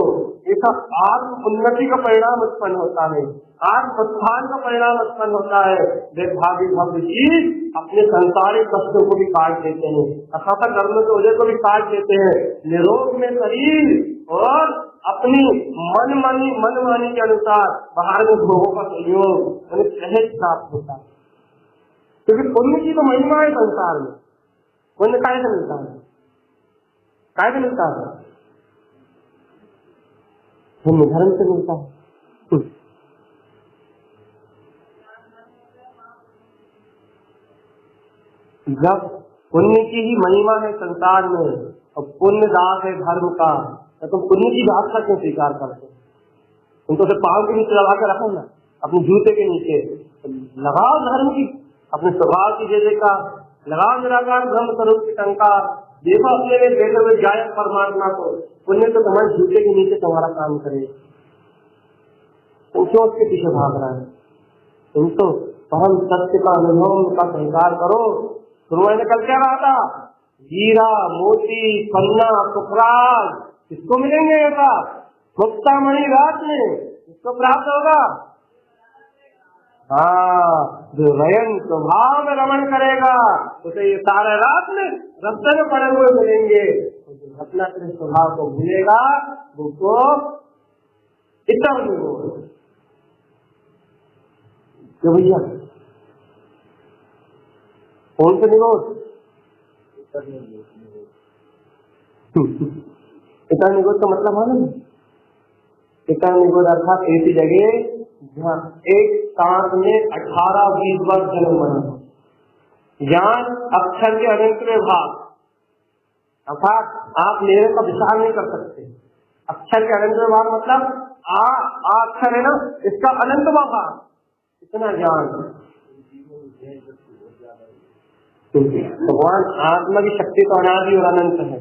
ऐसा आत्म उन्नति का परिणाम उत्पन्न होता है, आत्म उत्थान का परिणाम उत्पन्न होता है, वे भावी भक्त जीव अपने संसारिक कष्टों को भी काट देते हैं, अथात कर्म के ओझे को भी काट देते हैं, निरोग में शरीर और अपनी मनमानी के अनुसार बाहर में भोगों का संयोग उन्हें सहज प्राप्त होता है। क्योंकि पुण्य की तो महिमा है संसार में। पुण्य काय से मिलता है? काय से मिलता है? पुण्य धर्म से मिलता है। जब पुण्य की ही महिमा है संसार में और पुण्य दास है धर्म का, तो तुम पुण्य की दास का क्यों स्वीकार करते हो? तुम तो सिर्फ पाँव के नीचे लगा के रखो ना, अपने जूते के नीचे लगाओ धर्म की, अपने स्वभाव की जय का लगाओ, निराकार ब्रह्म स्वरूप की टंका देखो अपने में बैठे हुए गायक परमात्मा को। पुण्य तो तुम्हारे जूते के नीचे तुम्हारा काम करे, तुम क्यों उसके पीछे भाग रहा है? तुम तो परम सत्य का अनुभव का स्वीकार करो। शुरुआत में कल क्या रहा था? हीरा मोती पन्ना पुखराज किसको मिलेंगे? ऐसा मुक्ता मणि रात में किसको प्राप्त होगा? हाँ, जो रयन स्वभाव में रमण करेगा उसे ये सारे रात में रास्ते में पड़े हुए मिलेंगे। जो अपना स्वभाव को भूलेगा वो इतर नहीं होगा। क्यों भैया? कौन से निरोध? इतर निरोध का मतलब है ना, इतर निरोध अर्थात ऐसी जगह जहाँ एक सांस में 18-20 बार जन्म बना, ज्ञान अक्षर के अनंत भाग, अर्थात आप मेरे का विचार नहीं कर सकते। अक्षर के अनंत भाग मतलब आ अक्षर है ना, इसका अनंत भाग, इतना ज्ञान। भगवान आत्मा की शक्ति तो अनादि और अनंत है।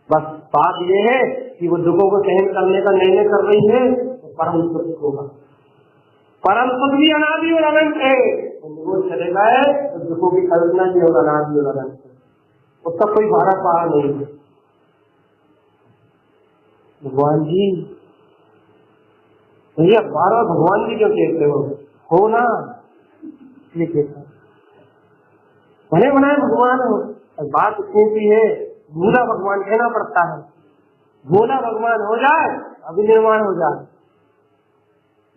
बस बात यह है कि वो दुखों को सहन करने का निर्णय कर रही है तो परम सुख होगा। परम सुख भी अनादि और अनंत है, वो चले गए तो दुखों की कल्पना भी और अनादि और अनंत है, उसका कोई भाड़ा पार नहीं है। भगवान जी भैया बार बार भगवान जी क्यों कहते हो ना? ये कहते बने बनाए भगवान हो, बात इतनी सी है, भूला भगवान कहना पड़ता है। भोला भगवान हो जाए अभी निर्माण हो जाए,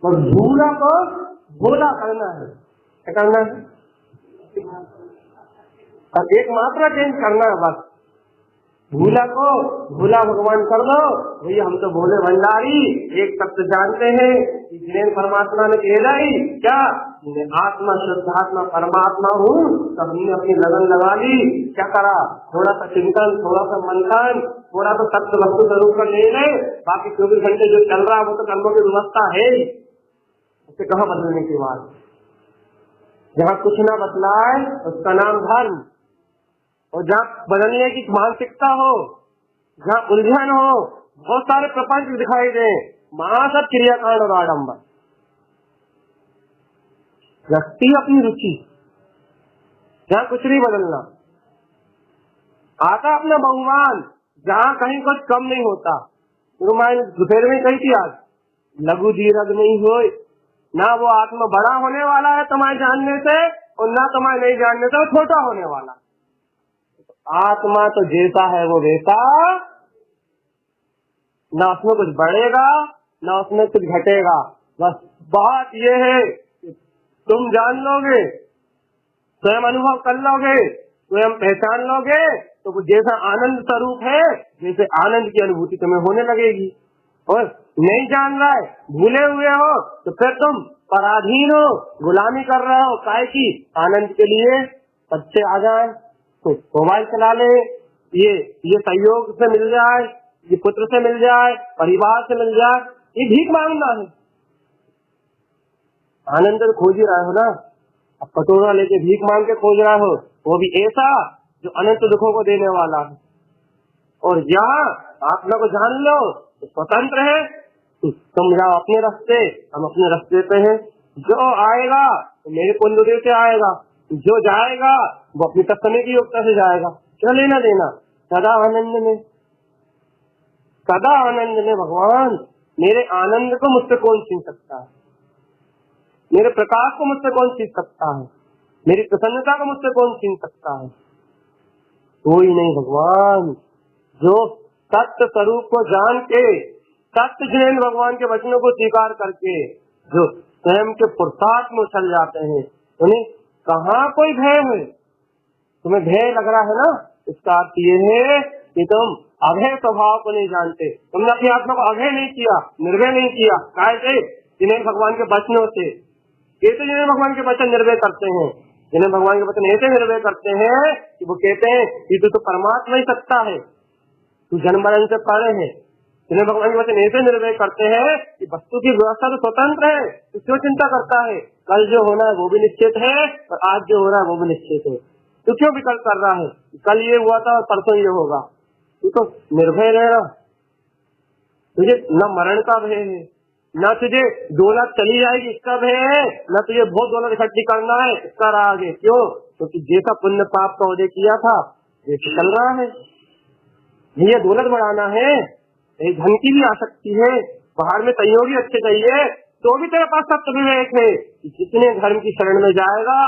और भूला को भोला करना है। क्या करना है? और एक मात्रा चेंज करना है बस। भूला को भूला भगवान कर दो भैया, हम तो भोले भंडारी एक तत्व जानते हैं कि जिन्हें परमात्मा ने कह रही क्या आत्मा शुद्धात्मा परमात्मा हूँ, तो हमने अपनी लगन लगा ली। क्या करा? थोड़ा सा चिंतन, थोड़ा सा मंथन, थोड़ा सा सत्य वस्तु स्वरूप का ले ले, बाकी 24 घंटे जो चल रहा है वो तो कर्मों की व्यवस्था है ही, उसे कहाँ बदलने की बात। जहाँ कुछ ना बदलाए उसका नाम धर्म, और जहाँ बदलने की मानसिकता हो, जहाँ उलझन हो, बहुत सारे प्रपंच दिखाई दे, वहां सब क्रियाकांड और आडम्बर। रखती अपनी रुचि, जहाँ कुछ नहीं बदलना, आता अपना बहुमान, जहाँ कहीं कुछ कम नहीं होता। दोपहर में कही थी आज, लघु धीरज नहीं हो ना, वो आत्मा बड़ा होने वाला है तुम्हारे जानने से, और ना तुम्हारे नहीं जानने से वो छोटा होने वाला। आत्मा तो जैसा है वो वैसा, ना उसमें कुछ बढ़ेगा ना उसमें कुछ घटेगा। बस बात ये है कि तुम जान लोगे, स्वयं अनुभव कर लोगे, स्वयं पहचान लोगे, तो जैसा आनंद स्वरूप है जैसे आनंद की अनुभूति तुम्हें होने लगेगी। और नहीं जान रहा है, भूले हुए हो, तो फिर तुम पराधीन हो, गुलामी कर रहे हो। काय की? आनंद के लिए बच्चे आ जाए तो मोबाइल चला ले, ये सहयोग से मिल जाए, ये पुत्र से मिल जाए, परिवार से मिल जाए, ये भीख मांगना है। आनंद तो खोज ही रहे हो ना, अब कटोरा लेके भीख मांग के खोज रहा हो, वो भी ऐसा जो अनंत दुखों को देने वाला है। और यहाँ आत्मा को जान लो तो स्वतंत्र है, तुम जाओ अपने रास्ते, हम अपने रास्ते पे हैं। जो आएगा तो मेरे कुंडली से आएगा, जो जाएगा वो अपनी तत्व की योग्यता से जाएगा। क्या लेना देना? सदा आनंद में, सदा आनंद में। भगवान मेरे आनंद को मुझसे कौन छीन सकता है, मेरे प्रकाश को मुझसे कौन छीन सकता है, मेरी प्रसन्नता को मुझसे कौन छीन सकता है? कोई नहीं भगवान। जो सत्य स्वरूप को जान के, सत्य जिन भगवान के वचनों को स्वीकार करके जो स्वयं के पुरुषार्थ में उछल जाते हैं, उन्हें कहाँ कोई भय है। तुम्हें भय लग रहा है ना, इसका अर्थ ये है कि तुम अभय स्वभाव को नहीं जानते। तुमने अपनी आत्मा को अभय नहीं किया, निर्भय नहीं किया। कैसे? जिन्हें भगवान के वचनों से, कैसे जिन्हें भगवान के वचन निर्भय करते हैं, जिन्हें भगवान के वचन ऐसे निर्भय करते हैं कि वो कहते हैं कि तू तो परमात्मा ही सत्ता है, तू जन्म मरण से परे है। जिन्हें भगवान के वचन ऐसे निर्भय करते हैं कि वस्तु की व्यवस्था तो स्वतंत्र है, तू क्यों चिंता करता है? कल जो होना है वो भी निश्चित है और आज जो हो रहा है वो भी निश्चित है। तू क्यों विकल्प कर रहा है? कल ये हुआ था और परसों ये होगा। तू तो निर्भय रहना। तुझे न मरण का भय है, न तुझे दौलत चली जाएगी इसका भय है, न तुझे बहुत दौलत इकट्ठी करना है इसका राग है। क्यों? क्योंकि जैसा पुण्य पाप का उदय किया था जैसे चल रहा है। ये दौलत बढ़ाना है, धन की भी आसक्ति है, बाहर में सहयोगी अच्छे चाहिए, तो भी तेरे पास सत्य विवेक है कि जितने धर्म की शरण में जाएगा,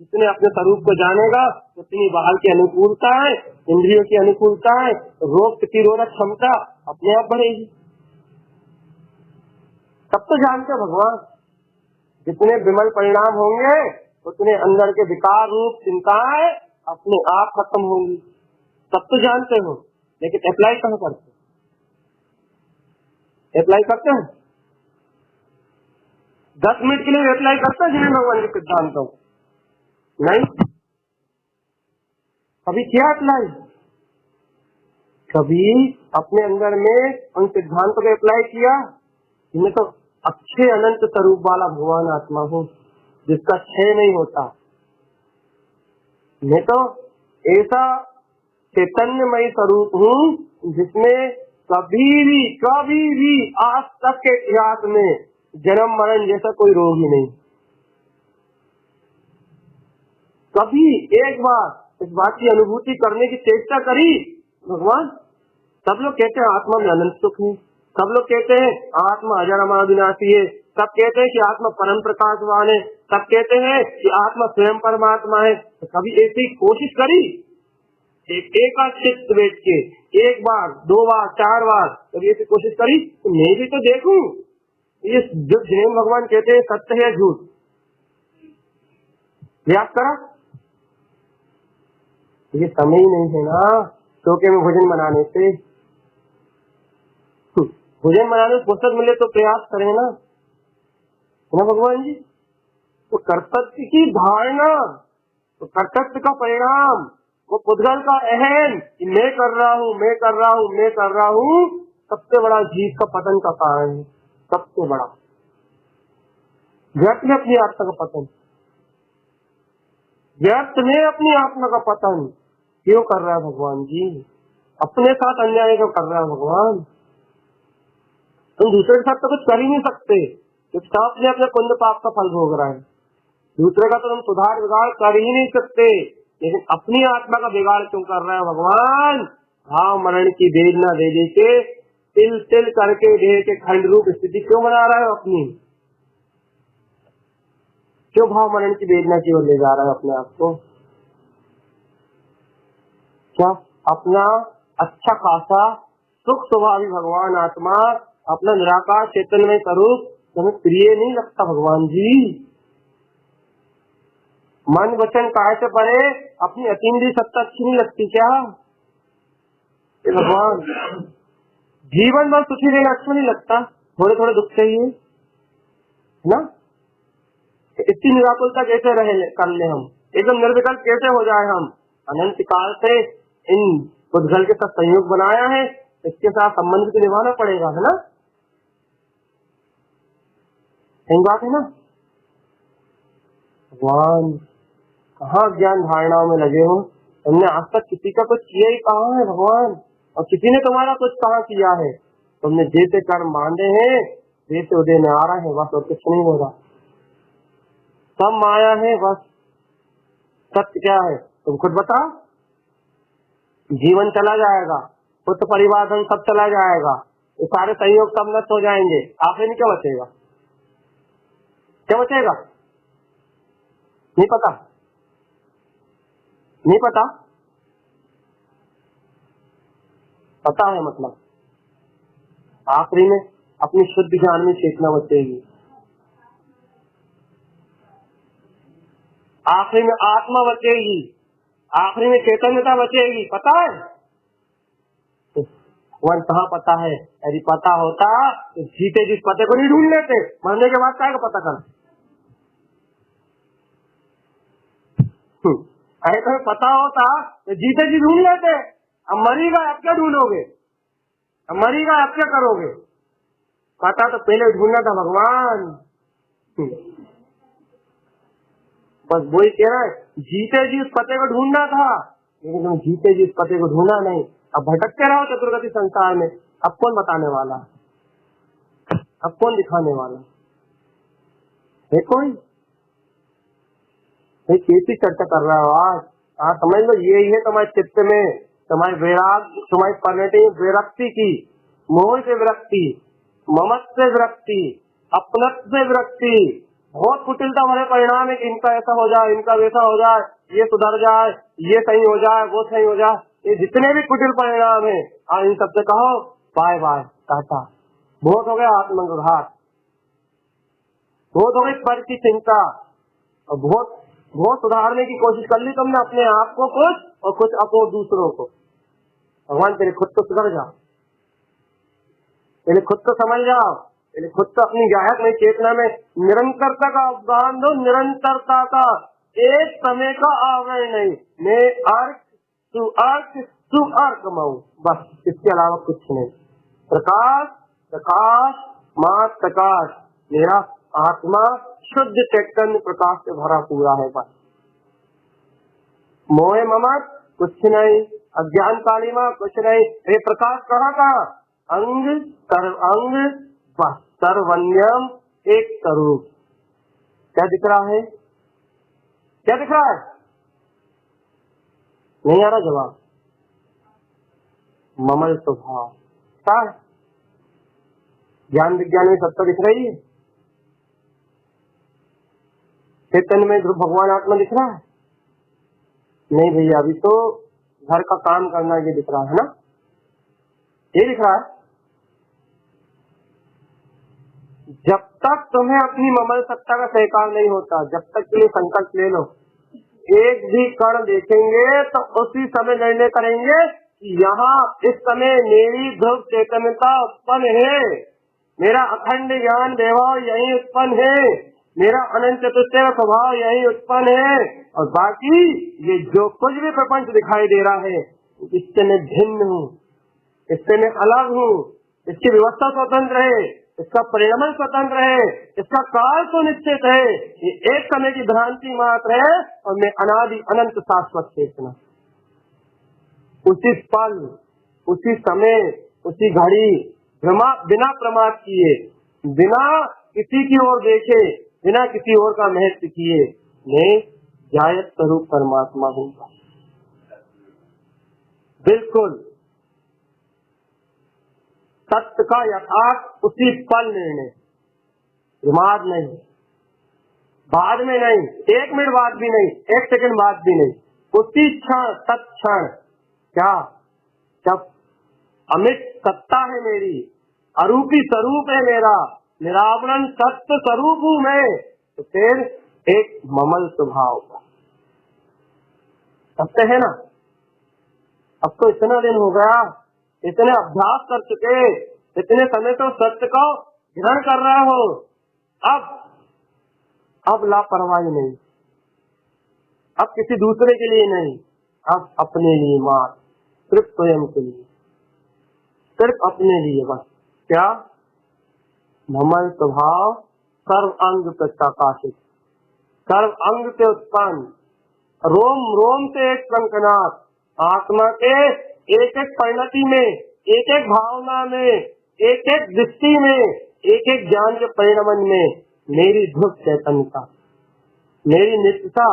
जितने अपने स्वरूप को जानेगा, उतनी बाहर की अनुकूलता है, इंद्रियों की अनुकूलता है, रोग प्रतिरोधक क्षमता अपने आप बढ़ेगी। तब तो जानते भगवान, जितने विमल परिणाम होंगे उतने अंदर के विकार रूप चिंताएं अपने आप खत्म होंगी। तब तो जानते हो, लेकिन अप्लाई कहाँ करते? अप्लाई करते हैं 10 मिनट के लिए अप्लाई करते हैं जिन्हें भगवान के सिद्धांतों? नहीं। कभी किया अप्लाई? कभी अपने अंदर में उन सिद्धांतों को अप्लाई किया? इनमें तो अच्छे अनंत स्वरूप वाला भगवान आत्मा हूँ जिसका क्षय नहीं होता। मैं तो ऐसा चैतन्यमय स्वरूप हूँ जिसमें कभी भी आज तक के इतिहास में जन्म मरण जैसा कोई रोग ही नहीं। कभी एक बार इस बात की अनुभूति करने की चेष्टा करी भगवान? सब लोग कहते हैं आत्मा में अनंत सुख है, सब लोग कहते हैं आत्मा अजर अमर अविनाशी है, सब कहते हैं कि आत्मा परम प्रकाशवान है, सब कहते हैं कि आत्मा स्वयं परमात्मा है। तो कभी ऐसी कोशिश करी एक चित्त बैठ के, एक बार, 2 बार, 4 बार कभी ऐसी कोशिश करी तो मैं भी तो देखूं ये जो जैन भगवान कहते हैं सत्य है झूठ, याद करा? ये समय ही नहीं है ना चौके में भोजन बनाने से। भोजन बनाने में फुर्सत मिले तो प्रयास करें ना, है ना भगवान जी? तो कर्तव्य की धारणा, तो कर्तव्य का परिणाम, वो पुद्गल का अहम कि मैं कर रहा हूँ, मैं कर रहा हूँ, मैं कर रहा हूँ, सबसे बड़ा जीव का पतन का कारण है। सबसे बड़ा व्यर्थ में अपनी आत्मा का पतन, व्यर्थ में अपनी आत्मा का पतन क्यों कर रहा है भगवान जी? अपने साथ अन्याय क्यों कर रहा है भगवान? तुम दूसरे के साथ तो कुछ कर ही नहीं सकते, सब ने अपने पुण्य पाप का फल भोग रहा है। दूसरे का तो तुम सुधार बिगाड़ कर ही नहीं सकते, लेकिन अपनी आत्मा का बिगाड़ क्यों कर रहे हैं भगवान? भाव मरण की वेदना दे दे के तिल तिल करके देह के खंड रूप स्थिति क्यों बना रहा है अपनी? क्यों भाव मरण की वेदना की ओर ले जा रहा है अपने आप को? क्या अपना अच्छा खासा सुख स्वभावी भगवान आत्मा, अपना निराकार चैतन्यमय स्वरूप तुम्हें प्रिय नहीं लगता भगवान जी? मन वचन काय से परे अपनी अतीन्द्रिय सत्ता अच्छी नहीं लगती क्या भगवान? जीवन भर सुखी रहना अच्छा नहीं लगता? थोड़े थोड़े दुख चाहिए ना? इतनी निराकुलता कैसे रहे कर ले हम? एकदम निर्विकल्प कैसे हो जाए हम? अनंत काल से इन पुद्गल के साथ संयोग बनाया है, इसके साथ संबंध भी निभाना पड़ेगा, है ना? सही बात है ना? भगवान कहाँ ज्ञान धारणाओं में लगे हो? तुमने आज तक किसी का कुछ किया ही कहाँ है भगवान? और किसी ने तुम्हारा कुछ कहाँ किया है? तुमने जैसे कर्म बांधे हैं जैसे उदय में आ रहा है, बस और कुछ नहीं हो रहा। सब माया है बस। सत्य क्या है तुम खुद बताओ? जीवन चला जाएगा, पुत्र परिवार धन सब चला जाएगा, ये सारे संयोग सब नष्ट हो जाएंगे, आखिर में क्या बचेगा? क्या बचेगा? नहीं पता, नहीं पता, पता है मतलब आखिरी में अपनी शुद्ध ज्ञान में चेतना बचेगी, आखिरी में आत्मा बचेगी, आखिरी में चैतन्यता बचेगी। पता है वन कहाँ पता है? यदि पता होता तो जीते जिस पते को नहीं ढूंढ लेते, मरने के बाद क्या पता कर? ऐसा पता होता तो जीते जी ढूंढ लेते। अब मरीगा अब क्या ढूंढोगे? अब मरीगा अब क्या करोगे? पता तो पहले ढूंढना था भगवान। बस वही कह रहा है, जीते जी उस पते को ढूंढना था, लेकिन तुम जीते जी उस पते को ढूंढा नहीं। अब भटकते रहो चतुर्गति संसार में। अब कौन बताने वाला? अब कौन दिखाने वाला है? कोई कैसी चर्चा कर रहा हो आज समझ लो, यही है तुम्हारे चित्त में, तुम्हारे वैराग, तुम्हारी परिणति विरक्ति की, मोह से विरक्ति, ममत्व से विरक्ति, अपनत्व से विरक्ति। बहुत कुटिलता भरे परिणाम है कि इनका ऐसा हो जाए, इनका वैसा हो जाए, ये सुधर जाए, ये सही हो जाए, वो सही हो जाए। ये जितने भी कुटिल परिणाम है इन सबसे कहो बाय बाय टाटा। बहुत हो गया आत्मघात, बहुत हो गई पर की चिंता, और बहुत सुधारने की कोशिश कर ली तुमने अपने आप को कुछ, और कुछ अपो दूसरों को। भगवान तेरे खुद तो सुधर जाओ, तेरे खुद तो समझ जाओ, तेरे खुद तो अपनी गायक में चेतना में निरंतरता का अवदान दो, निरंतरता का। एक समय का आवरण नहीं, मैं अर्थ तू अर्थ कमाऊं, बस इसके अलावा कुछ नहीं। प्रकाश प्रकाश मां प्रकाश, मेरा आत्मा शुद्ध चैतन्य प्रकाश से भरा पूरा है। बस मोह ममत कुछ नहीं, अज्ञान कालिमा कुछ नहीं। ये प्रकाश कहाँ का? अंग सर्वांग बस सर्वन्यम एक स्वरूप। क्या दिख रहा है? क्या दिख रहा है? नहीं आ रहा जवाब। ममल स्वभाव क्या है? ज्ञान विज्ञान में सत्ता दिख रही है? चैतन्य में ध्रुव भगवान आत्मा दिख रहा है? नहीं भैया, अभी तो घर का काम करना ये दिख रहा है ना, ये दिख रहा है। जब तक तुम्हें अपनी ममल सत्ता का सहकार नहीं होता, जब तक के लिए संकल्प ले लो, एक भी कण देखेंगे तो उसी समय निर्णय करेंगे कि यहाँ इस समय मेरी ध्रुव चैतन्यता उत्पन्न है, मेरा अखंड ज्ञान वैभव यही उत्पन्न है, मेरा अनंत चतुष्टय का स्वभाव यही उत्पन्न है, और बाकी ये जो कुछ भी प्रपंच दिखाई दे रहा है इससे मैं भिन्न हूँ, इससे मैं अलग हूँ, इसकी व्यवस्था स्वतंत्र है, इसका परिणाम स्वतंत्र है, इसका काल तो निश्चित है, ये एक समय की भ्रांति मात्र है, और मैं अनादि अनंत शाश्वत चेतना। उसी पल, उसी समय, उसी घड़ी बिना प्रमाद किए, बिना किसी की ओर देखे, बिना किसी और का महत्व किए मैं जायत स्वरूप परमात्मा हूँ। बिल्कुल सत्य का यथार्थ उसी पल निर्णय, दिमाग नहीं, बाद में नहीं, एक मिनट बाद भी नहीं, एक सेकंड बाद भी नहीं, उसी क्षण तत्क्षण। क्या? जब अमित सत्ता है मेरी, अरूपी स्वरूप है मेरा, निरावरण सत्य स्वरूप हूँ मैं, तो फिर एक ममल स्वभाव का सत्य है ना। अब तो इतना दिन हो गया, इतने अभ्यास कर चुके, इतने समय तो सत्य को ग्रहण कर रहे हो, अब लापरवाही नहीं, अब किसी दूसरे के लिए नहीं, अब अपने लिए मात्र, सिर्फ स्वयं के लिए, सिर्फ अपने लिए बस। क्या? ममल स्वभाव सर्व अंग प्रकाशित, सर्व अंग से उत्पन्न, रोम रोम से एक कंकनाथ, आत्मा के एक एक परिणति में, एक एक भावना में, एक एक दृष्टि में, एक एक ज्ञान के परिणमन में मेरी ध्रुव चैतन्यता, मेरी नित्यता,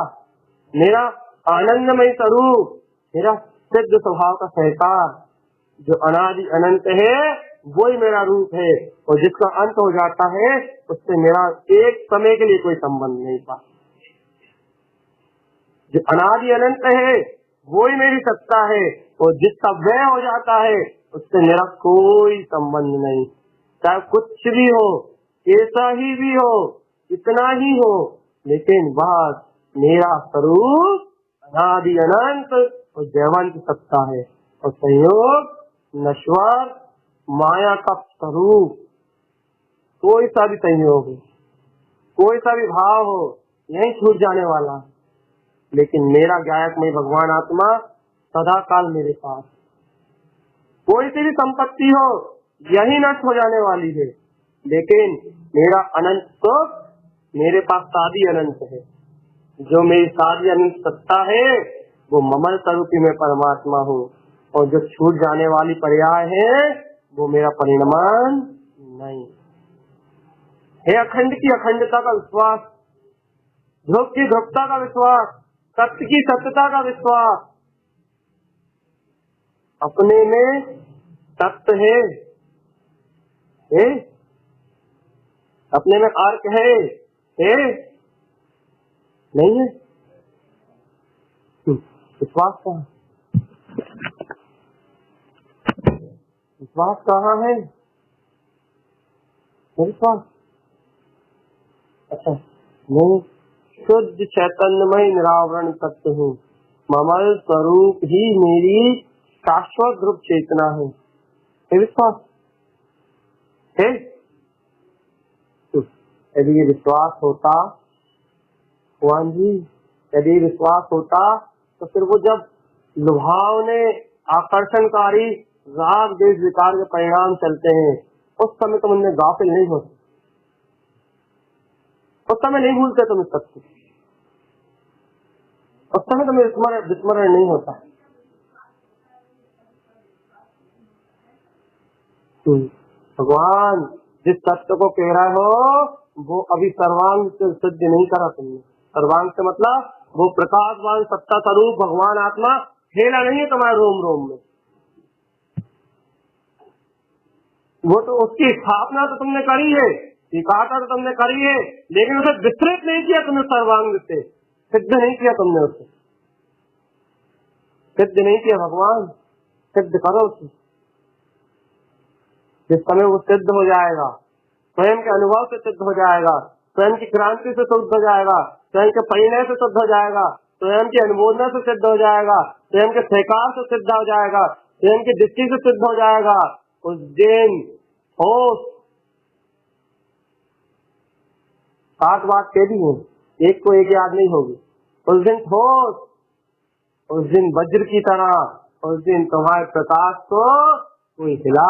मेरा आनंदमय स्वरूप, मेरा सिद्ध स्वभाव का सहकार, जो अनादि अनंत है वही मेरा रूप है, और जिसका अंत हो जाता है उससे मेरा एक समय के लिए कोई संबंध नहीं था। जो अनादि अनंत है वही मेरी सत्ता है, और जिसका व्यय हो जाता है उससे मेरा कोई संबंध नहीं। चाहे कुछ भी हो, ऐसा ही भी हो, इतना ही हो, लेकिन बस मेरा स्वरूप अनादि अनंत और जयवंत सत्ता है, और संयोग नश्वर माया का स्वरूप। कोई सा भी संयोग हो, कोई सा भी भाव हो, यही छूट जाने वाला है, लेकिन मेरा गायकमय भगवान आत्मा सदा काल मेरे पास। कोई सी भी संपत्ति हो यही नष्ट हो जाने वाली है, लेकिन मेरा अनंत तो मेरे पास सादी अनंत है। जो मेरी सादी अनंत सत्ता है वो ममल स्वरूपी में परमात्मा हूँ, और जो छूट जाने वाली पर्याय है वो मेरा परिणाम नहीं है। अखंड की अखंडता का विश्वास, ध्रुव की ध्रुवता का विश्वास, सत्य की सत्यता का विश्वास। अपने में तत्व है, अपने में अर्क है नहीं है? विश्वास कहाँ? विश्वास कहाँ है? विश्वास अच्छा नहीं, शुद्ध चैतन्यमय निरावरण तत्व हूँ। ममल स्वरूप ही मेरी शाश्वत ध्रुव चेतना है। विश्वास है? यदि ये विश्वास होता भगवान जी, यदि विश्वास होता तो फिर वो जब लुभावने आकर्षणकारी राग देश विकार के परिणाम चलते हैं उस समय तुम उनमें गाफिल नहीं होते, उस समय नहीं भूलते तुम इस सत्य, उस समय तुम्हें विस्मरण नहीं होता। भगवान जिस तत्व को कह रहे हो वो अभी सर्वांग से सिद्ध नहीं करा तुमने। सर्वांग से मतलब वो प्रकाशवान सत्ता स्वरूप भगवान आत्मा खेला नहीं है तुम्हारे रोम रोम में। वो तो उसकी स्थापना तो तुमने करी है, स्वीकारता तो तुमने करी है, लेकिन उसे विस्तृत नहीं किया तुमने, सर्वांग से सिद्ध नहीं किया तुमने, उसे सिद्ध नहीं किया। भगवान सिद्ध करो उसे। जिस समय वो सिद्ध हो जाएगा, स्वयं के अनुभव से सिद्ध हो जाएगा, स्वयं की क्रांति से सिद्ध हो जाएगा, स्वयं के परिणय से सिद्ध हो जाएगा, स्वयं की अनुमोदना से सिद्ध हो जाएगा, स्वयं के स्वीकार से सिद्ध हो जाएगा, स्वयं की दृष्टि से सिद्ध हो जाएगा, उस दिन होश 7 बात कह दी है, एक को एक याद नहीं होगी। उस दिन होश, उस दिन वज्र की तरह, उस दिन तुम्हारे प्रकाश को कोई हिला,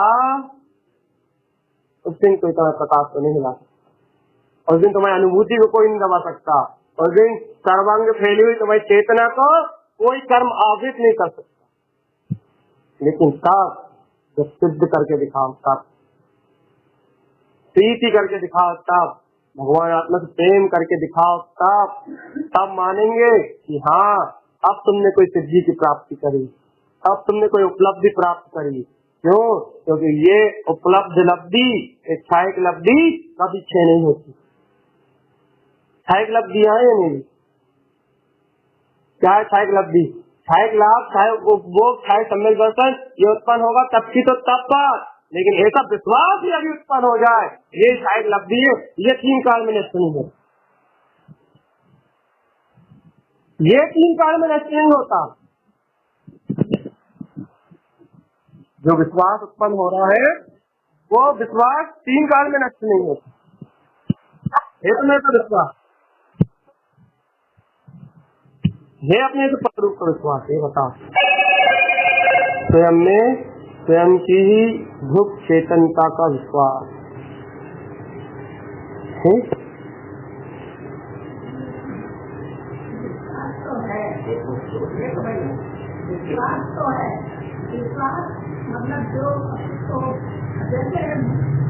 उस दिन कोई तुम्हारे प्रकाश को नहीं हिला सकता। उस दिन तुम्हारी अनुभूति को कोई नहीं दबा सकता। उस दिन सर्वांग फैली हुई तुम्हारी चेतना को कोई कर्म आवृत नहीं कर सकता। लेकिन तब जब सिद्ध करके दिखाओ, तब प्रीति करके दिखाओ, तब भगवान आत्मा से प्रेम करके दिखाओ, तब मानेंगे कि हाँ अब तुमने कोई सिद्धि की प्राप्ति करी, अब तुमने कोई उपलब्धि प्राप्त करी। क्यों? क्योंकि ये उपलब्धि लब्धि इच्छायक लब्धि कभी क्षय नहीं होती। इच्छायक लब्धि है या नहीं? क्या है इच्छायक लब्धि? इच्छायक लाभ, चाहे वो चाहे सम्यक दर्शन ये उत्पन्न होगा तब की तो तब पर, लेकिन ऐसा विश्वास ही अभी उत्पन्न हो जाए ये इच्छायक लब्धि है, ये 3 काल में नष्ट नहीं होता। ये 3 काल में नष्ट नहीं होता। जो विश्वास उत्पन्न हो रहा है वो विश्वास 3 काल में नष्ट नहीं होता। है तुम्हें तो विश्वास है, अपने तो स्वरूप का विश्वास है। बताओ, स्वयं में स्वयं की ही ध्रुव चेतनता का विश्वास है। विश्वास तो है, विश्वास मतलब जो तो जैसे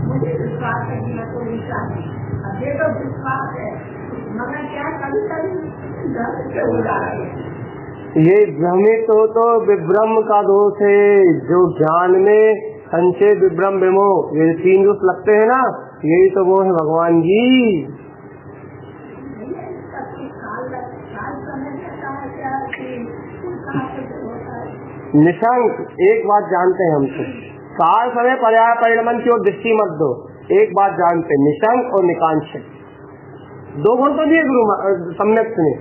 मुझे विश्वास है कि मैं तो विश्वास अब ये तो विश्वास है, मगर क्या कभी कभी डर से हो रहा है। ये भ्रमित हो तो विभ्रम का दोष है। जो ज्ञान में संचय विभ्रम विमो, ये 3 दोष लगते हैं ना, यही तो वो है भगवान जी। निशंक एक बात जानते हैं हमसे, काल समय पर्याय परिणमन की ओर दृष्टि मत दो। एक बात जानते हैं, निशंक और निकांक्षित 2 गुण तो दिए गुरु सम्यक ने।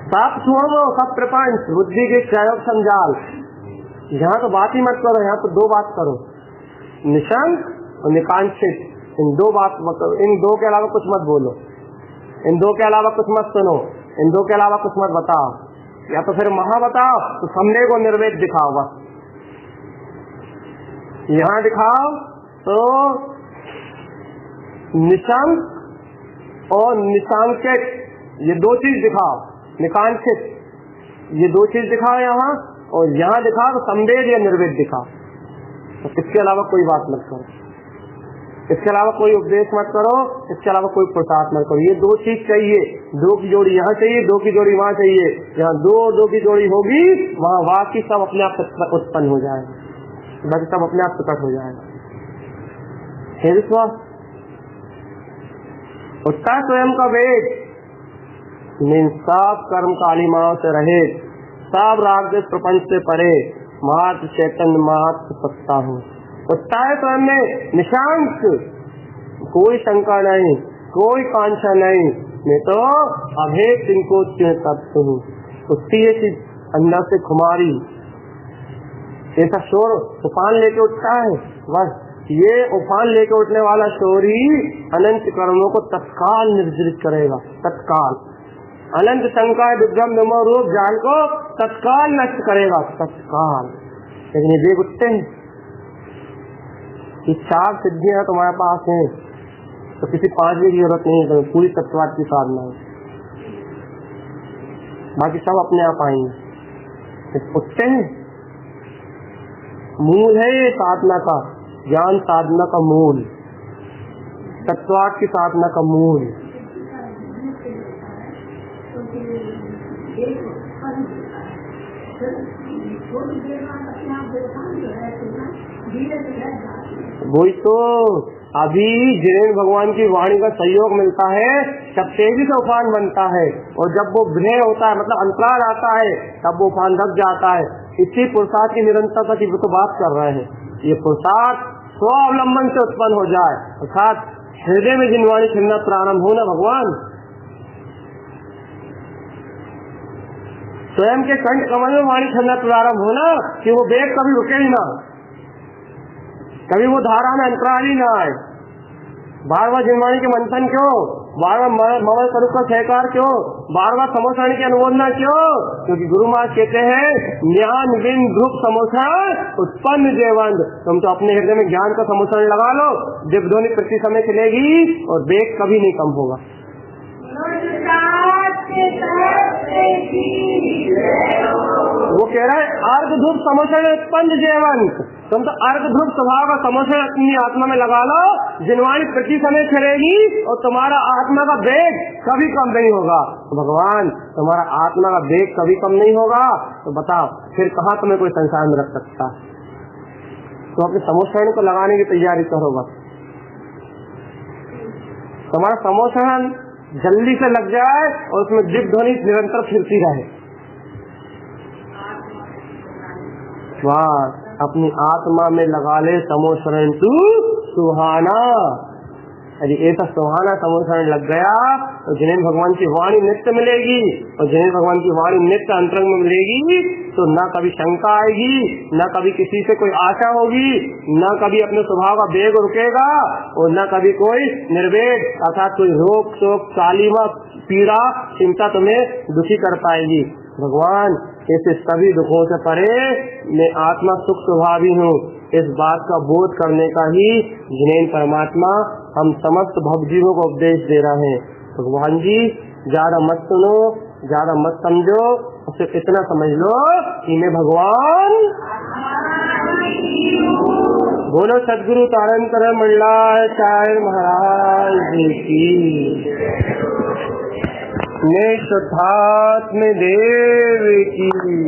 सब सुहम सब प्रपंच बुद्धि के क्षयोग संजाल। यहाँ तो बात ही मत करो, यहाँ तो 2 बात करो, निशंक और निकांक्षित। इन 2 बात मत करो, इन 2 के अलावा कुछ मत बोलो, इन 2 के अलावा कुछ मत सुनो, इन 2 के अलावा कुछ मत बताओ। या तो फिर महा बताओ तो संदेह को निर्वेद दिखाओ। बस यहाँ दिखाओ तो निशंक और निशांकित, ये 2 चीज दिखाओ। निकांक्षित ये 2 चीज दिखाओ यहाँ, और यहाँ दिखाओ तो संवेद या निर्वेद दिखाओ। तो इसके अलावा कोई बात मत करो, इसके अलावा कोई उपदेश मत करो, इसके अलावा कोई पुरुषार्थ मत करो। ये 2 चीज चाहिए, 2 की जोड़ी यहाँ चाहिए, 2 की जोड़ी वहाँ चाहिए। जहाँ 2 की जोड़ी होगी वहाँ बाकी सब अपने आप उत्पन्न हो जाएगा, बाकी सब अपने आप प्रकट हो जाएगा। हे विश्वास उत्ता स्वयं का वेद, सब कर्म कालिमाओं से रहे, सब राग प्रपंच से परे, मात्र चैतन्य मात्र सत्ता हूँ। उत्ता है स्वयं में निशांक, कोई शंका नहीं, कोई कांक्षा नहीं, मैं तो अभेद जिनको तत्व हूँ। उत्ती है अंदर से खुमारी, ऐसा शोर उफान लेके उठता है। बस ये उफान लेके उठने वाला शोर ही अनंत कर्मों को तत्काल निर्जरित करेगा, तत्काल। अनंत शंका विभ्रम विमो रूप जाल को तत्काल नष्ट करेगा, तत्काल। लेकिन ये देव उठते हैं कि 4 सिद्धियां तुम्हारे पास हैं, तो किसी 5वीं की जरूरत नहीं है, पूरी तत्वाद की साधना है, बाकी सब अपने आप आएंगे। उठते हैं, मूल है ये साधना का, ज्ञान साधना का मूल, तत्वाद की साधना का मूल। वही तो अभी जिनेन्द्र भगवान की वाणी का सहयोग मिलता है तब तेजी से उफान बनता है, और जब वो विनय होता है, मतलब अंतराल आता है, तब वो उफान ढक जाता है। इसी पुरुषार्थ की निरंतरता की तो बात कर रहे हैं। ये पुरुषार्थ स्व अवलंबन से उत्पन्न हो जाए, अर्थात हृदय में जिन वाणी छिड़ना प्रारंभ हो ना भगवान, स्वयं के कंठ कमल में वाणी छिड़ना प्रारंभ होना कि वो वेग कभी रुके ही ना, कभी वो धारा में अंतराल ही ना आए। बार बार जिनवाणी के मंथन क्यों, बार बार मवल स्वरूप का सहकार क्यों, बार बार समोसाणी की अनुमोदना क्यों? क्योंकि गुरु महाराज कहते हैं ज्ञान बिन ध्रुव समोसा उत्पन्न जयवंत। तुम तो अपने हृदय में ज्ञान का समोसाणी लगा लो, दिव्यध्वनि प्रति समय चलेगी और वेग कभी नहीं कम होगा। वो कह रहा है अर्घ ध्रुव समोषण उत्पन्न जयवंत। तुम तो अर्घ ध्रुव स्वभाव का समोषण अपनी आत्मा में लगा लो, जिनवाणी प्रति समय चलेगी और तुम्हारा आत्मा का वेग कभी कम नहीं होगा। तो भगवान तुम्हारा आत्मा का वेग कभी कम नहीं होगा, तो बताओ फिर कहाँ तुम्हें कोई संसार में रख सकता? तो अपने समोषण को लगाने की तैयारी करो। बस तुम्हारा समोषण जल्दी से लग जाए और उसमें दिव्य ध्वनि निरंतर फिरती रहे। वाह, अपनी आत्मा में लगा ले समोषण तू सुहाना। यदि ऐसा सुहाना समोषण लग गया तो जिनेन्द्र भगवान की वाणी नित्य मिलेगी, और जिनेन्द्र भगवान की वाणी नित्य अंतरंग में मिलेगी तो न कभी शंका आएगी, न कभी किसी से कोई आशा होगी, न कभी अपने स्वभाव का वेग रुकेगा, और न कभी कोई निर्वेद अर्थात कोई रोग शोक कालिमा पीड़ा चिंता तुम्हें दुखी कर पाएगी। भगवान ऐसे सभी दुखों से परे मैं आत्मा सुख स्वभावी हूँ, इस बात का बोध करने का ही जिनेन्द्र परमात्मा हम समस्त भवजीवों को उपदेश दे रहे हैं। भगवान जी ज्यादा मत सुनो, ज्यादा मत समझो, सिर्फ इतना समझ लो कि मैं भगवान। बोलो सदगुरु तारंतर मंडलाचार्य महाराज जी की। निष्ठात्म देव की।